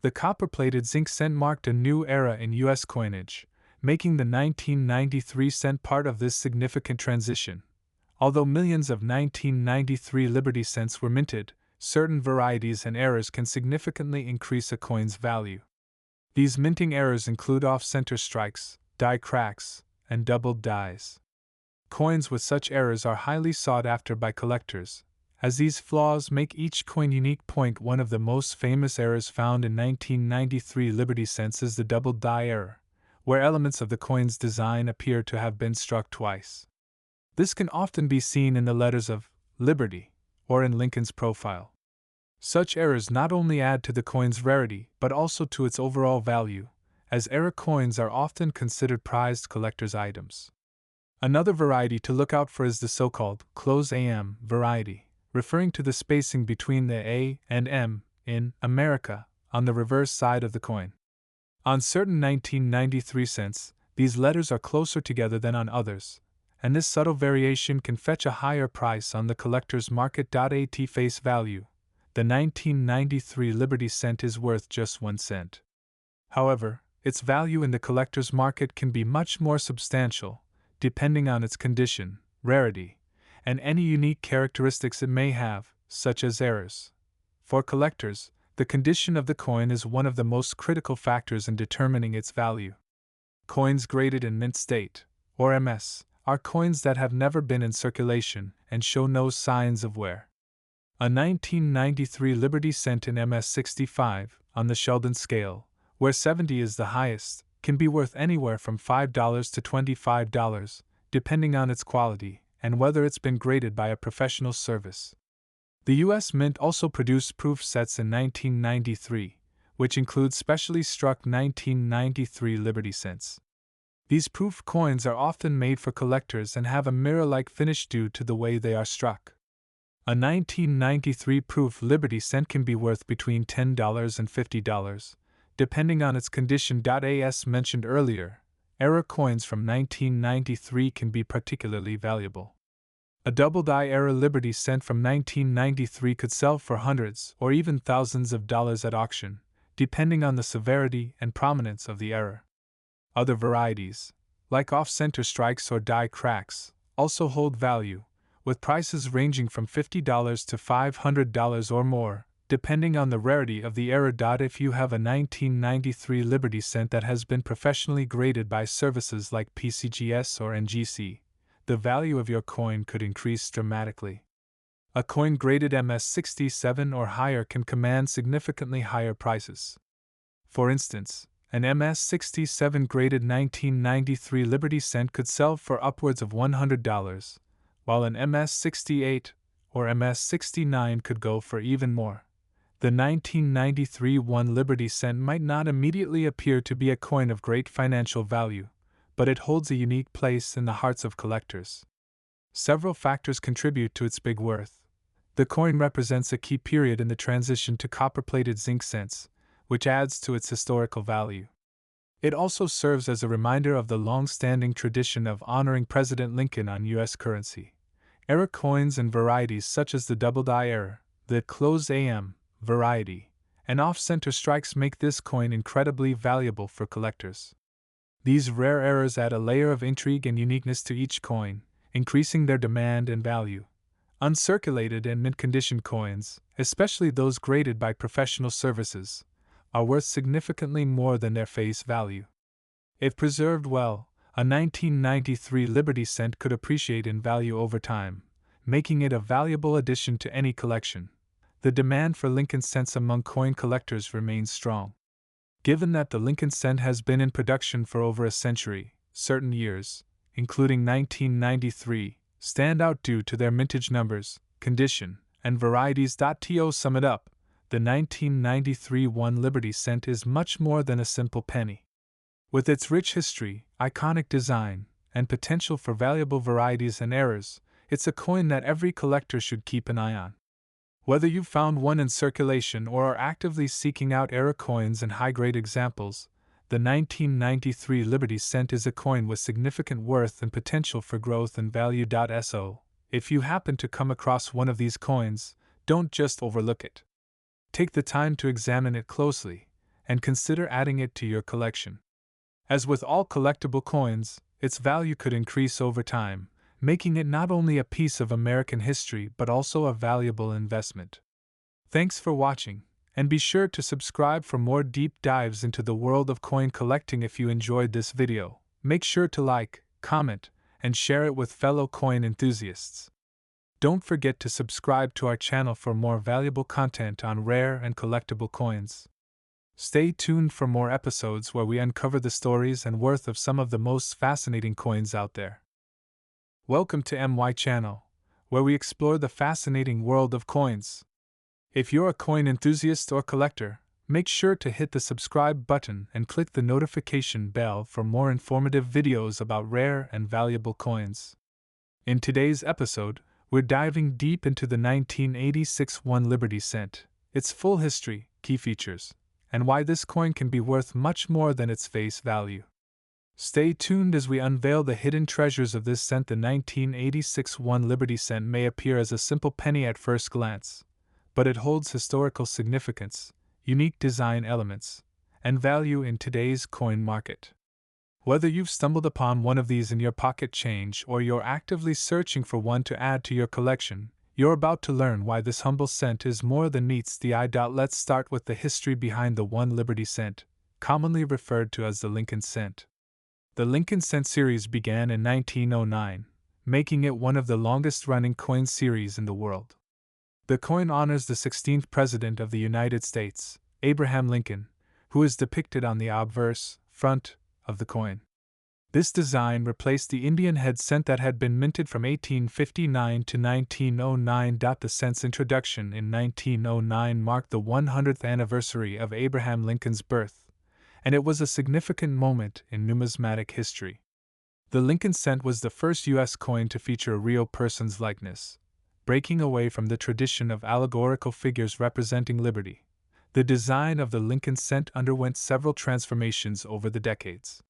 The copper-plated zinc cent marked a new era in U.S. coinage, making the 1993 cent part of this significant transition. Although millions of 1993 Liberty cents were minted, certain varieties and errors can significantly increase a coin's value. These minting errors include off-center strikes, die cracks, and doubled dies. Coins with such errors are highly sought after by collectors, as these flaws make each coin unique. One of the most famous errors found in 1993 Liberty cents is the doubled die error, where elements of the coin's design appear to have been struck twice. This can often be seen in the letters of Liberty or in Lincoln's profile. Such errors not only add to the coin's rarity but also to its overall value, as error coins are often considered prized collector's items. Another variety to look out for is the so-called close AM variety, referring to the spacing between the A and M in America on the reverse side of the coin. On certain 1993 cents, these letters are closer together than on others, and this subtle variation can fetch a higher price on the collector's market. At face value, the 1993 Liberty cent is worth just 1 cent. However, its value in the collector's market can be much more substantial, depending on its condition, rarity, and any unique characteristics it may have, such as errors. For collectors, the condition of the coin is one of the most critical factors in determining its value. Coins graded in mint state, or MS, are coins that have never been in circulation and show no signs of wear. A 1993 Liberty cent in MS 65, on the Sheldon scale, where 70 is the highest, can be worth anywhere from $5 to $25, depending on its quality and whether it's been graded by a professional service. The U.S. Mint also produced proof sets in 1993, which include specially struck 1993 Liberty cents. These proof coins are often made for collectors and have a mirror-like finish due to the way they are struck. A 1993 proof Liberty cent can be worth between $10 and $50, depending on its condition. As mentioned earlier, error coins from 1993 can be particularly valuable. A double die error Liberty cent from 1993 could sell for hundreds or even thousands of dollars at auction, depending on the severity and prominence of the error. Other varieties, like off-center strikes or die cracks, also hold value, with prices ranging from $50 to $500 or more, depending on the rarity of the error. If you have a 1993 Liberty cent that has been professionally graded by services like PCGS or NGC, the value of your coin could increase dramatically. A coin graded MS 67 or higher can command significantly higher prices. For instance, an MS 67 graded 1993 Liberty cent could sell for upwards of $100, while an MS 68 or MS 69 could go for even more. The 1993 1 Liberty cent might not immediately appear to be a coin of great financial value, but it holds a unique place in the hearts of collectors. Several factors contribute to its big worth. The coin represents a key period in the transition to copper-plated zinc cents, which adds to its historical value. It also serves as a reminder of the long-standing tradition of honoring President Lincoln on U.S. currency. Error coins and varieties such as the double die error, the closed AM variety, and off-center strikes make this coin incredibly valuable for collectors. These rare errors add a layer of intrigue and uniqueness to each coin, increasing their demand and value. Uncirculated and mint-condition coins, especially those graded by professional services, are worth significantly more than their face value. If preserved well, a 1993 Liberty cent could appreciate in value over time, making it a valuable addition to any collection. The demand for Lincoln cents among coin collectors remains strong. Given that the Lincoln cent has been in production for over a century, certain years, including 1993, stand out due to their mintage numbers, condition, and varieties. To sum it up, the 1993 1 Liberty cent is much more than a simple penny. With its rich history, iconic design, and potential for valuable varieties and errors, it's a coin that every collector should keep an eye on. Whether you've found one in circulation or are actively seeking out error coins and high-grade examples, the 1993 Liberty cent is a coin with significant worth and potential for growth and value. So, if you happen to come across one of these coins, don't just overlook it. Take the time to examine it closely, and consider adding it to your collection. As with all collectible coins, its value could increase over time, making it not only a piece of American history but also a valuable investment. Thanks for watching, and be sure to subscribe for more deep dives into the world of coin collecting. If you enjoyed this video, make sure to like, comment, and share it with fellow coin enthusiasts. Don't forget to subscribe to our channel for more valuable content on rare and collectible coins. Stay tuned for more episodes where we uncover the stories and worth of some of the most fascinating coins out there. Welcome to MY Channel, where we explore the fascinating world of coins. If you're a coin enthusiast or collector, make sure to hit the subscribe button and click the notification bell for more informative videos about rare and valuable coins. In today's episode, we're diving deep into the 1986 1 Liberty cent, its full history, key features, and why this coin can be worth much more than its face value. Stay tuned as we unveil the hidden treasures of this cent. The 1986 1 Liberty cent may appear as a simple penny at first glance, but it holds historical significance, unique design elements, and value in today's coin market. Whether you've stumbled upon one of these in your pocket change or you're actively searching for one to add to your collection, you're about to learn why this humble cent is more than meets the eye. Let's start with the history behind the 1 Liberty cent, commonly referred to as the Lincoln cent. The Lincoln cent series began in 1909, making it one of the longest-running coin series in the world. The coin honors the 16th President of the United States, Abraham Lincoln, who is depicted on the obverse front of the coin. This design replaced the Indian head cent that had been minted from 1859 to 1909. The cent's introduction in 1909 marked the 100th anniversary of Abraham Lincoln's birth, and it was a significant moment in numismatic history. The Lincoln cent was the first U.S. coin to feature a real person's likeness, breaking away from the tradition of allegorical figures representing liberty. The design of the Lincoln cent underwent several transformations over the decades.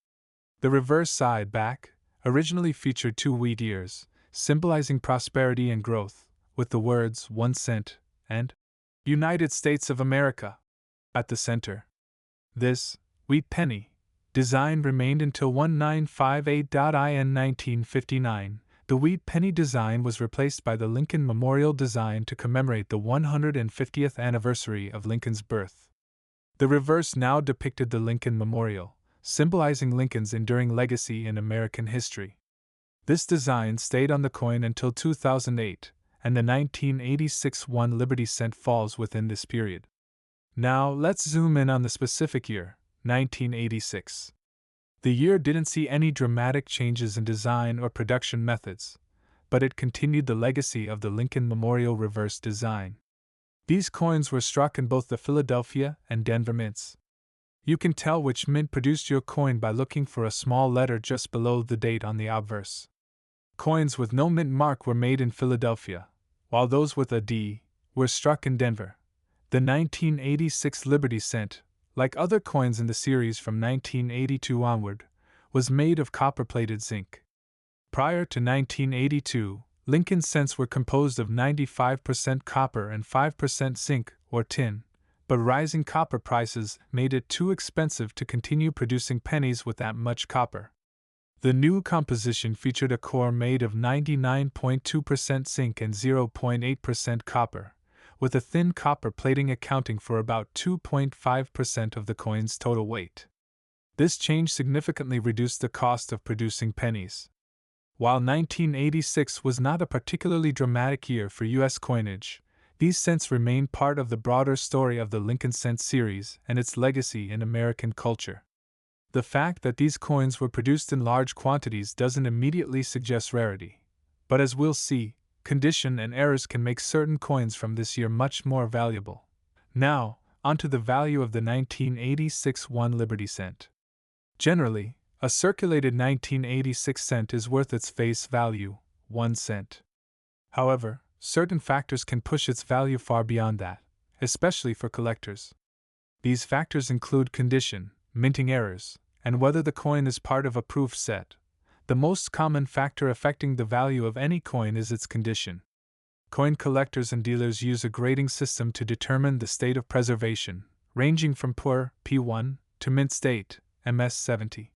The reverse side back originally featured 2 wheat ears, symbolizing prosperity and growth, with the words 1 cent and United States of America at the center. This wheat penny design remained until 1958. In 1959, the wheat penny design was replaced by the Lincoln Memorial design to commemorate the 150th anniversary of Lincoln's birth. The reverse now depicted the Lincoln Memorial, symbolizing Lincoln's enduring legacy in American history. This design stayed on the coin until 2008, and the 1986 1 Liberty cent falls within this period. Now let's zoom in on the specific year, 1986. The year didn't see any dramatic changes in design or production methods, but it continued the legacy of the Lincoln Memorial reverse design. These coins were struck in both the Philadelphia and Denver mints. You can tell which mint produced your coin by looking for a small letter just below the date on the obverse. Coins with no mint mark were made in Philadelphia, while those with a D were struck in Denver. The 1986 Liberty cent, like other coins in the series from 1982 onward, was made of copper-plated zinc. Prior to 1982, Lincoln cents were composed of 95% copper and 5% zinc or tin, but rising copper prices made it too expensive to continue producing pennies with that much copper. The new composition featured a core made of 99.2% zinc and 0.8% copper, with a thin copper plating accounting for about 2.5% of the coin's total weight. This change significantly reduced the cost of producing pennies. While 1986 was not a particularly dramatic year for U.S. coinage, these cents remain part of the broader story of the Lincoln Cent series and its legacy in American culture. The fact that these coins were produced in large quantities doesn't immediately suggest rarity, but as we'll see, condition and errors can make certain coins from this year much more valuable. Now, onto the value of the 1986 1 Liberty cent. Generally, a circulated 1986 cent is worth its face value, 1 cent. However, certain factors can push its value far beyond that, especially for collectors. These factors include condition, minting errors, and whether the coin is part of a proof set. The most common factor affecting the value of any coin is its condition. Coin collectors and dealers use a grading system to determine the state of preservation, ranging from poor, P1, to mint state, MS70.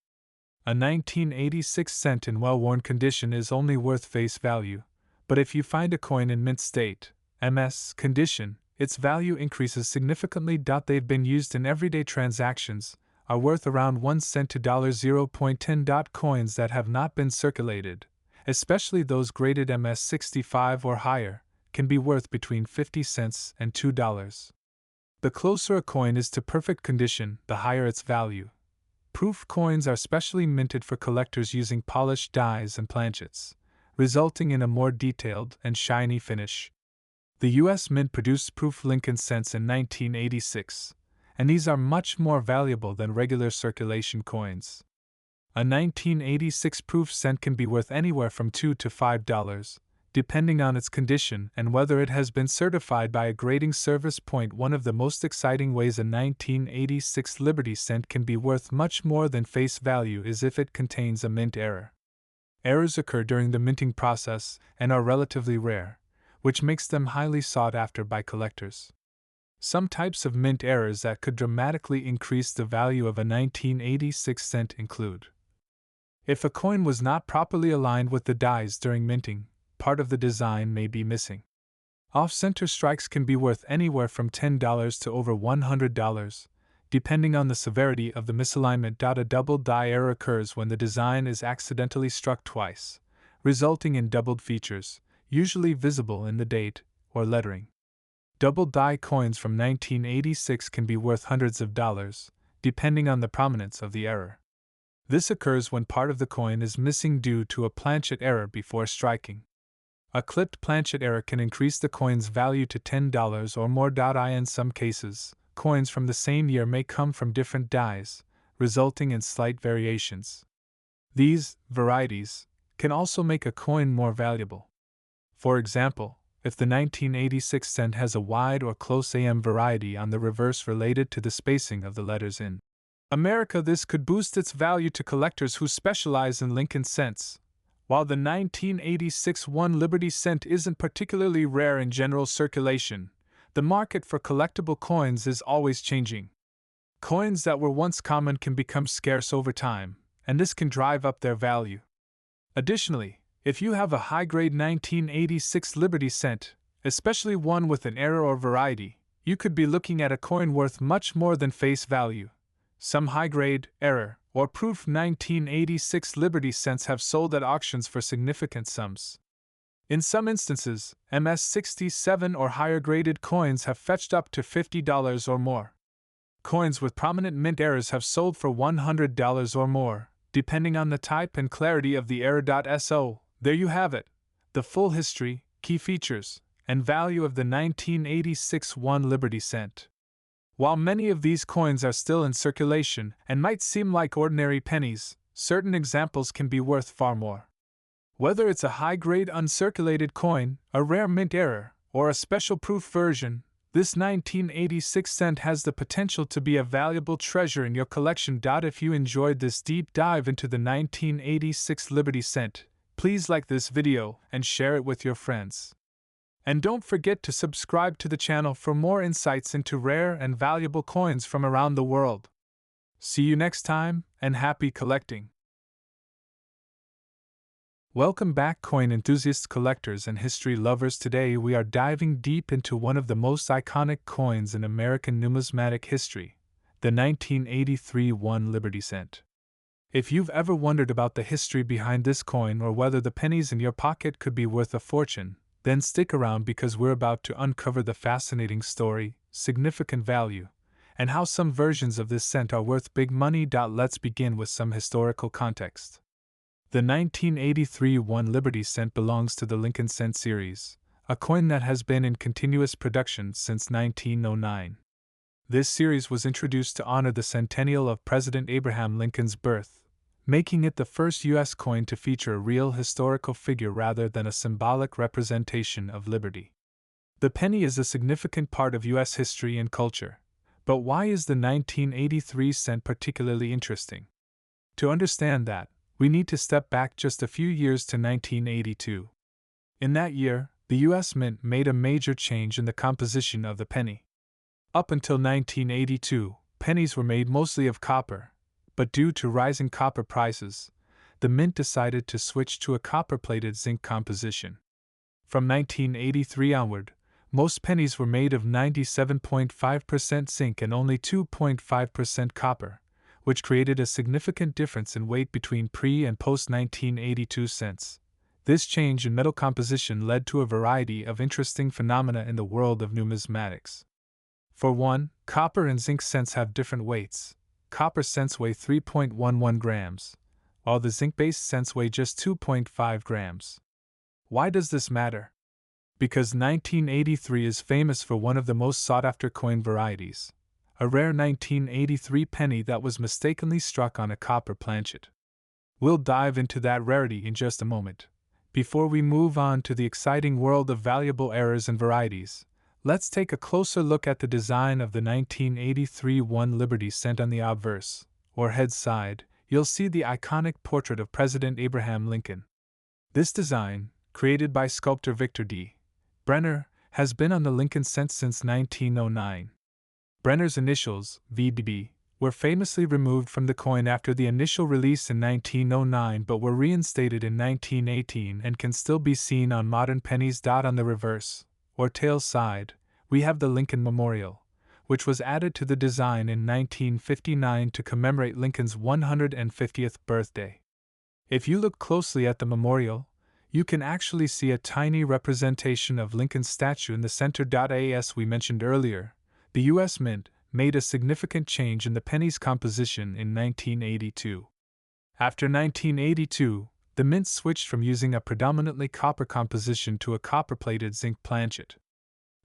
A 1986 cent in well-worn condition is only worth face value, but if you find a coin in mint state, MS condition, its value increases significantly. They've been used in everyday transactions, are worth around 1 cent to $0.10. Coins that have not been circulated, especially those graded MS65 or higher, can be worth between 50 cents and $2. The closer a coin is to perfect condition, the higher its value. Proof coins are specially minted for collectors using polished dies and planchets, resulting in a more detailed and shiny finish. The U.S. Mint produced proof Lincoln cents in 1986, and these are much more valuable than regular circulation coins. A 1986 proof cent can be worth anywhere from $2 to $5, depending on its condition and whether it has been certified by a grading service. One of the most exciting ways a 1986 Liberty cent can be worth much more than face value is if it contains a mint error. Errors occur during the minting process and are relatively rare, which makes them highly sought after by collectors. Some types of mint errors that could dramatically increase the value of a 1986 cent include: if a coin was not properly aligned with the dies during minting, part of the design may be missing. Off-center strikes can be worth anywhere from $10 to over $100, depending on the severity of the misalignment. A double die error occurs when the design is accidentally struck twice, resulting in doubled features, usually visible in the date or lettering. Double die coins from 1986 can be worth hundreds of dollars, depending on the prominence of the error. This occurs when part of the coin is missing due to a planchet error before striking. A clipped planchet error can increase the coin's value to $10 or more. In some cases, coins from the same year may come from different dies, resulting in slight variations. These varieties can also make a coin more valuable. For example, if the 1986 cent has a wide or close AM variety on the reverse related to the spacing of the letters in America, this could boost its value to collectors who specialize in Lincoln cents. While the 1986 1 Liberty cent isn't particularly rare in general circulation, the market for collectible coins is always changing. Coins that were once common can become scarce over time, and this can drive up their value. Additionally, if you have a high-grade 1986 Liberty cent, especially one with an error or variety, you could be looking at a coin worth much more than face value. Some high-grade, error, or proof 1986 Liberty cents have sold at auctions for significant sums. In some instances, MS67 or higher graded coins have fetched up to $50 or more. Coins with prominent mint errors have sold for $100 or more, depending on the type and clarity of the error. So, there you have it, the full history, key features, and value of the 1986 1 Liberty cent. While many of these coins are still in circulation and might seem like ordinary pennies, certain examples can be worth far more. Whether it's a high-grade uncirculated coin, a rare mint error, or a special proof version, this 1986 cent has the potential to be a valuable treasure in your collection. If you enjoyed this deep dive into the 1986 Liberty cent, please like this video and share it with your friends. And don't forget to subscribe to the channel for more insights into rare and valuable coins from around the world. See you next time, and happy collecting! Welcome back, coin enthusiasts, collectors, and history lovers. Today we are diving deep into one of the most iconic coins in American numismatic history, the 1983 1 Liberty cent. If you've ever wondered about the history behind this coin or whether the pennies in your pocket could be worth a fortune, then stick around because we're about to uncover the fascinating story, significant value, and how some versions of this cent are worth big money. Let's begin with some historical context. The 1983 1 Liberty cent belongs to the Lincoln cent series, a coin that has been in continuous production since 1909. This series was introduced to honor the centennial of President Abraham Lincoln's birth, making it the first U.S. coin to feature a real historical figure rather than a symbolic representation of liberty. The penny is a significant part of U.S. history and culture, but why is the 1983 cent particularly interesting? To understand that, we need to step back just a few years to 1982. In that year, the U.S. Mint made a major change in the composition of the penny. Up until 1982, pennies were made mostly of copper, but due to rising copper prices, the Mint decided to switch to a copper-plated zinc composition. From 1983 onward, most pennies were made of 97.5% zinc and only 2.5% copper, which created a significant difference in weight between pre- and post-1982 cents. This change in metal composition led to a variety of interesting phenomena in the world of numismatics. For one, copper and zinc cents have different weights. Copper cents weigh 3.11 grams, while the zinc-based cents weigh just 2.5 grams. Why does this matter? Because 1983 is famous for one of the most sought-after coin varieties, a rare 1983 penny that was mistakenly struck on a copper planchet. We'll dive into that rarity in just a moment. Before we move on to the exciting world of valuable errors and varieties, let's take a closer look at the design of the 1983 1 Liberty cent. On the obverse, or head side, you'll see the iconic portrait of President Abraham Lincoln. This design, created by sculptor Victor D. Brenner, has been on the Lincoln cent since 1909. Brenner's initials, VBB, were famously removed from the coin after the initial release in 1909 but were reinstated in 1918 and can still be seen on modern pennies. On the reverse, or tail side, we have the Lincoln Memorial, which was added to the design in 1959 to commemorate Lincoln's 150th birthday. If you look closely at the memorial, you can actually see a tiny representation of Lincoln's statue in the center. As we mentioned earlier, the U.S. Mint made a significant change in the penny's composition in 1982. After 1982, the Mint switched from using a predominantly copper composition to a copper-plated zinc planchet.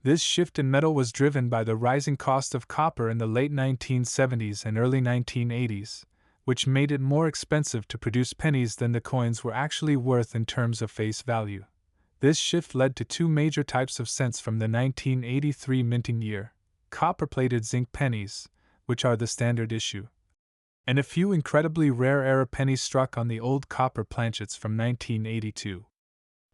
This shift in metal was driven by the rising cost of copper in the late 1970s and early 1980s, which made it more expensive to produce pennies than the coins were actually worth in terms of face value. This shift led to two major types of cents from the 1983 minting year: copper-plated zinc pennies, which are the standard issue, and a few incredibly rare era pennies struck on the old copper planchets from 1982.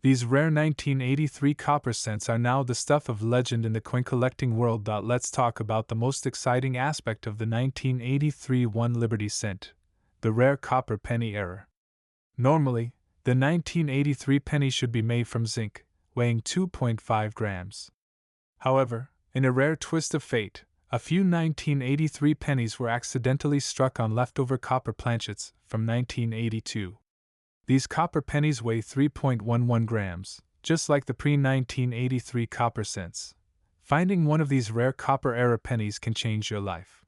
These rare 1983 copper cents are now the stuff of legend in the coin collecting world. Let's talk about the most exciting aspect of the 1983 1 Liberty cent: the rare copper penny error. Normally, the 1983 penny should be made from zinc, weighing 2.5 grams. However, in a rare twist of fate, a few 1983 pennies were accidentally struck on leftover copper planchets from 1982. These copper pennies weigh 3.11 grams, just like the pre-1983 copper cents. Finding one of these rare copper-era pennies can change your life.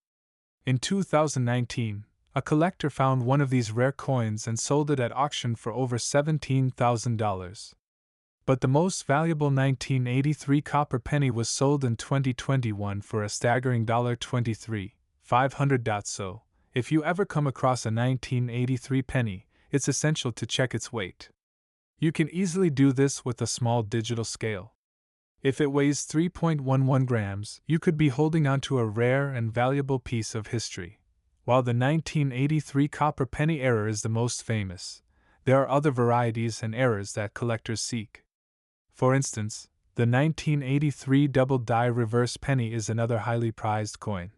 In 2019, a collector found one of these rare coins and sold it at auction for over $17,000. But the most valuable 1983 copper penny was sold in 2021 for a staggering $23,500. So, if you ever come across a 1983 penny, it's essential to check its weight. You can easily do this with a small digital scale. If it weighs 3.11 grams, you could be holding onto a rare and valuable piece of history. While the 1983 copper penny error is the most famous, there are other varieties and errors that collectors seek. For instance, the 1983 double die reverse penny is another highly prized coin.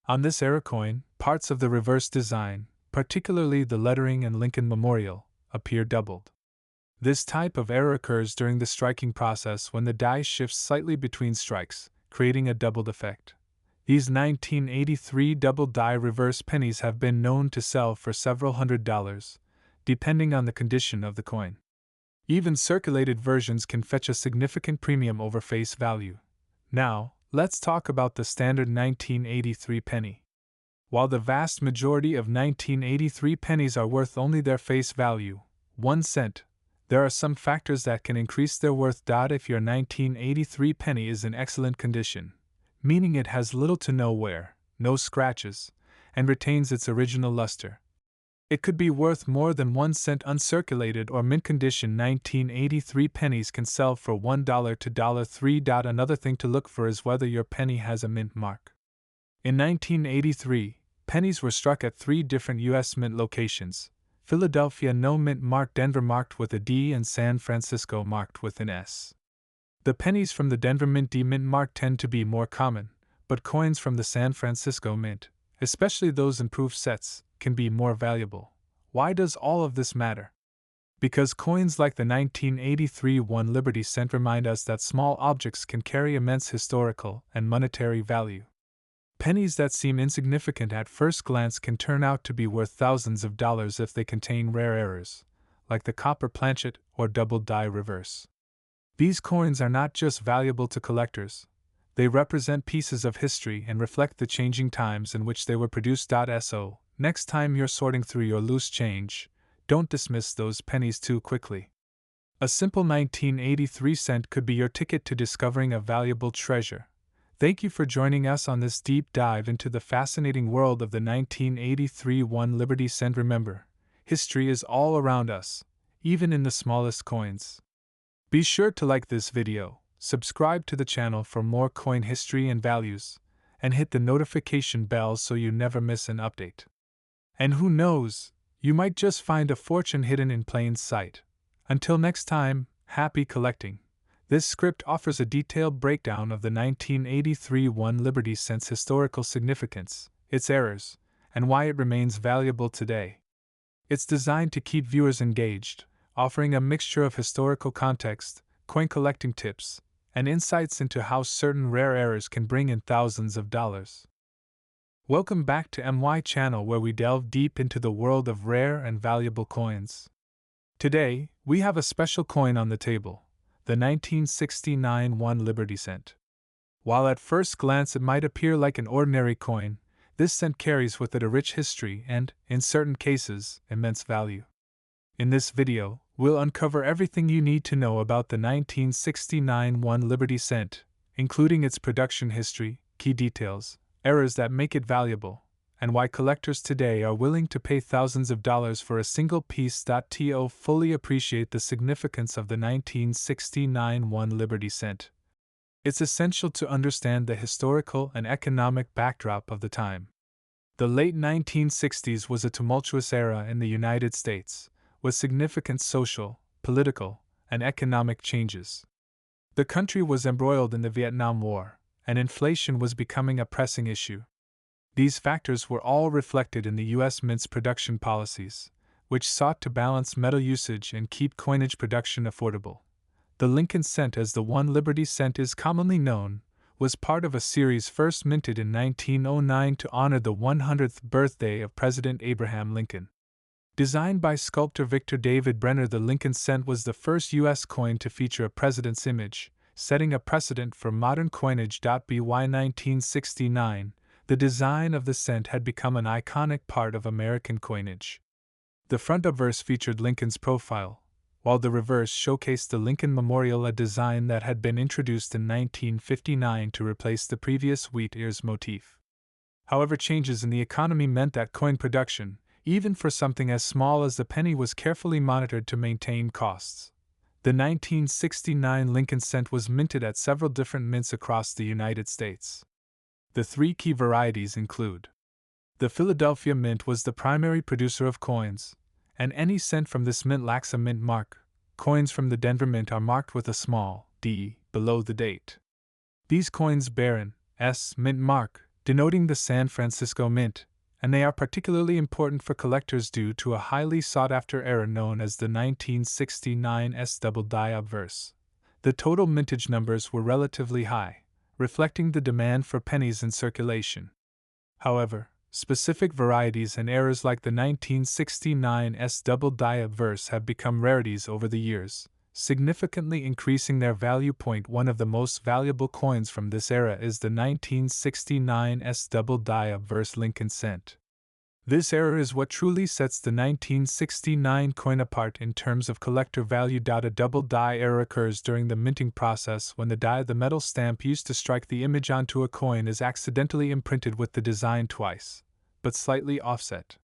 On this era coin, parts of the reverse design, particularly the lettering and Lincoln Memorial, appear doubled. This type of error occurs during the striking process when the die shifts slightly between strikes, creating a doubled effect. These 1983 double-die reverse pennies have been known to sell for several $100s, depending on the condition of the coin. Even circulated versions can fetch a significant premium over face value. Now, let's talk about the standard 1983 penny. While the vast majority of 1983 pennies are worth only their face value, 1 cent, there are some factors that can increase their worth. If your 1983 penny is in excellent condition, meaning it has little to no wear, no scratches, and retains its original luster, it could be worth more than 1 cent. Uncirculated or mint condition 1983 pennies can sell for $1 to $3. Another thing to look for is whether your penny has a mint mark. In 1983, pennies were struck at 3 different U.S. mint locations: Philadelphia no mint mark, Denver marked with a D, and San Francisco marked with an S. The pennies from the Denver Mint D mint mark tend to be more common, but coins from the San Francisco Mint, especially those improved sets, can be more valuable. Why does all of this matter? Because coins like the 1983 1 Liberty cent remind us that small objects can carry immense historical and monetary value. Pennies that seem insignificant at first glance can turn out to be worth thousands of dollars if they contain rare errors, like the copper planchet or double-die reverse. These coins are not just valuable to collectors, they represent pieces of history and reflect the changing times in which they were produced. So, next time you're sorting through your loose change, don't dismiss those pennies too quickly. A simple 1983 cent could be your ticket to discovering a valuable treasure. Thank you for joining us on this deep dive into the fascinating world of the 1983 1 Liberty cent. Remember, history is all around us, even in the smallest coins. Be sure to like this video, subscribe to the channel for more coin history and values, and hit the notification bell so you never miss an update. And who knows, you might just find a fortune hidden in plain sight. Until next time, happy collecting. This script offers a detailed breakdown of the 1983 1 Liberty cent's historical significance, its errors, and why it remains valuable today. It's designed to keep viewers engaged, offering a mixture of historical context, coin collecting tips, and insights into how certain rare errors can bring in thousands of dollars. Welcome back to MY channel, where we delve deep into the world of rare and valuable coins. Today, we have a special coin on the table, the 1969 1 Liberty cent. While at first glance it might appear like an ordinary coin, this cent carries with it a rich history and, in certain cases, immense value. In this video, we'll uncover everything you need to know about the 1969 1 Liberty cent, including its production history, key details, errors that make it valuable, and why collectors today are willing to pay thousands of dollars for a single piece. To fully appreciate the significance of the 1969 1 Liberty cent, it's essential to understand the historical and economic backdrop of the time. The late 1960s was a tumultuous era in the United States, with significant social, political, and economic changes. The country was embroiled in the Vietnam War, and inflation was becoming a pressing issue. These factors were all reflected in the U.S. Mint's production policies, which sought to balance metal usage and keep coinage production affordable. The Lincoln cent, as the 1 Liberty cent is commonly known, was part of a series first minted in 1909 to honor the 100th birthday of President Abraham Lincoln. Designed by sculptor Victor David Brenner, the Lincoln cent was the first U.S. coin to feature a president's image, setting a precedent for modern coinage. By 1969, the design of the cent had become an iconic part of American coinage. The front obverse featured Lincoln's profile, while the reverse showcased the Lincoln Memorial, a design that had been introduced in 1959 to replace the previous wheat ears motif. However, changes in the economy meant that coin production, even for something as small as the penny, was carefully monitored to maintain costs. The 1969 Lincoln cent was minted at several different mints across the United States. The 3 key varieties include: the Philadelphia Mint was the primary producer of coins, and any cent from this mint lacks a mint mark. Coins from the Denver Mint are marked with a small d below the date. These coins bear an S mint mark, denoting the San Francisco Mint, and they are particularly important for collectors due to a highly sought-after error known as the 1969 S double-die obverse. The total mintage numbers were relatively high, reflecting the demand for pennies in circulation. However, specific varieties and errors like the 1969's double die obverse have become rarities over the years, significantly increasing their value. One of the most valuable coins from this era is the 1969's double die obverse Lincoln cent. This error is what truly sets the 1969 coin apart in terms of collector value. A double die error occurs during the minting process when the die of the metal stamp used to strike the image onto a coin is accidentally imprinted with the design twice, but slightly offset.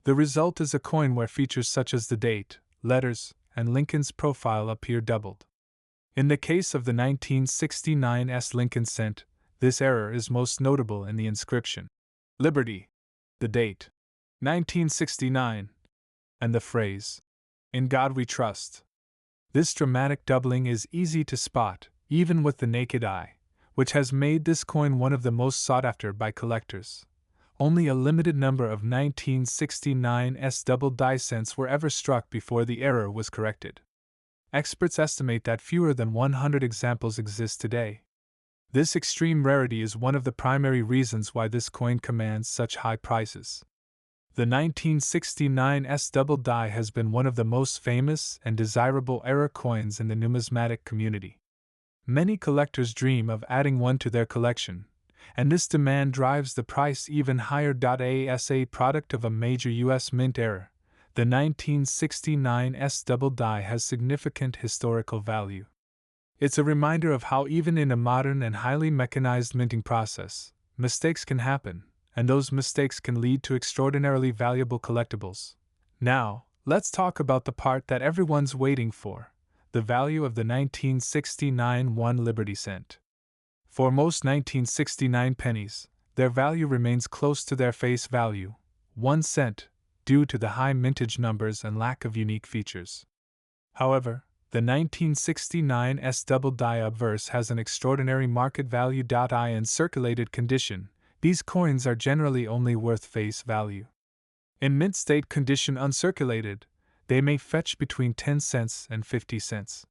The result is a coin where features such as the date, letters, and Lincoln's profile appear doubled. In the case of the 1969's Lincoln cent, this error is most notable in the inscription, "Liberty," the date, 1969, and the phrase, "In God we trust." This dramatic doubling is easy to spot, even with the naked eye, which has made this coin one of the most sought after by collectors. Only a limited number of 1969's double die cents were ever struck before the error was corrected. Experts estimate that fewer than 100 examples exist today. This extreme rarity is one of the primary reasons why this coin commands such high prices. The 1969's double die has been one of the most famous and desirable era coins in the numismatic community. Many collectors dream of adding one to their collection, and this demand drives the price even higher. As a product of a major U.S. mint era, the 1969's double die has significant historical value. It's a reminder of how even in a modern and highly mechanized minting process, mistakes can happen, and those mistakes can lead to extraordinarily valuable collectibles. Now, let's talk about the part that everyone's waiting for, the value of the 1969 1 Liberty cent. For most 1969 pennies, their value remains close to their face value, 1 cent, due to the high mintage numbers and lack of unique features. However, the 1969's double die obverse has an extraordinary market value. In circulated condition, these coins are generally only worth face value. In mint state condition uncirculated, they may fetch between 10 cents and 50 cents.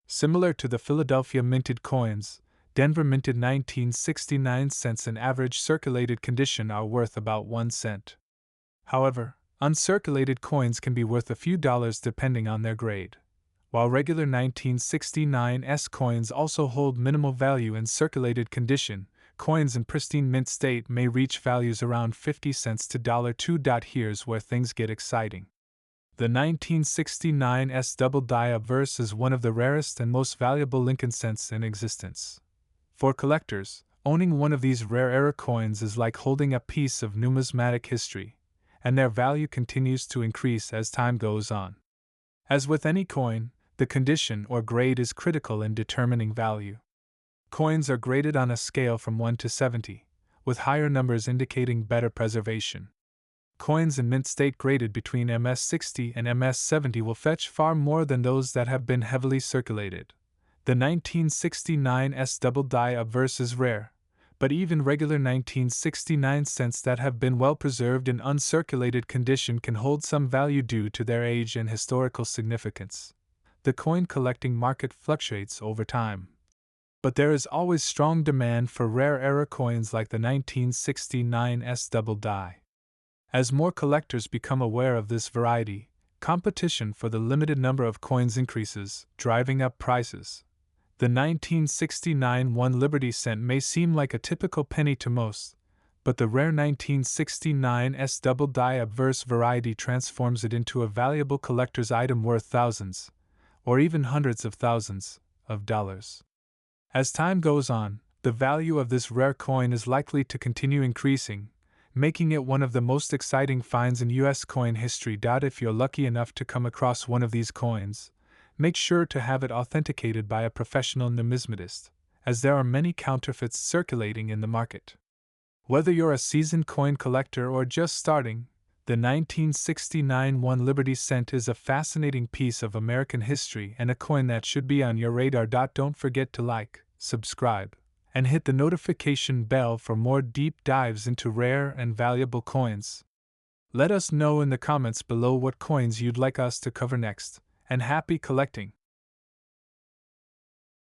Similar to the Philadelphia minted coins, Denver minted 1969 cents in average circulated condition are worth about 1 cent. However, uncirculated coins can be worth a few dollars depending on their grade. While regular 1969's coins also hold minimal value in circulated condition, coins in pristine mint state may reach values around 50 cents to $2. Here's where things get exciting. The 1969's double die obverse is one of the rarest and most valuable Lincoln cents in existence. For collectors, owning one of these rare era coins is like holding a piece of numismatic history, and their value continues to increase as time goes on. As with any coin, the condition or grade is critical in determining value. Coins are graded on a scale from 1 to 70, with higher numbers indicating better preservation. Coins in mint state graded between MS60 and MS70 will fetch far more than those that have been heavily circulated. The 1969's double die obverse is rare, but even regular 1969 cents that have been well preserved in uncirculated condition can hold some value due to their age and historical significance. The coin collecting market fluctuates over time, but there is always strong demand for rare era coins like the 1969's double die. As more collectors become aware of this variety, competition for the limited number of coins increases, driving up prices. The 1969 1 Liberty cent may seem like a typical penny to most, but the rare 1969's double die obverse variety transforms it into a valuable collector's item worth thousands, or even hundreds of thousands, of dollars. As time goes on, the value of this rare coin is likely to continue increasing, making it one of the most exciting finds in U.S. coin history. If you're lucky enough to come across one of these coins, make sure to have it authenticated by a professional numismatist, as there are many counterfeits circulating in the market. Whether you're a seasoned coin collector or just starting, the 1969 1 Liberty cent is a fascinating piece of American history and a coin that should be on your radar. Don't forget to like, subscribe, and hit the notification bell for more deep dives into rare and valuable coins. Let us know in the comments below what coins you'd like us to cover next, and happy collecting!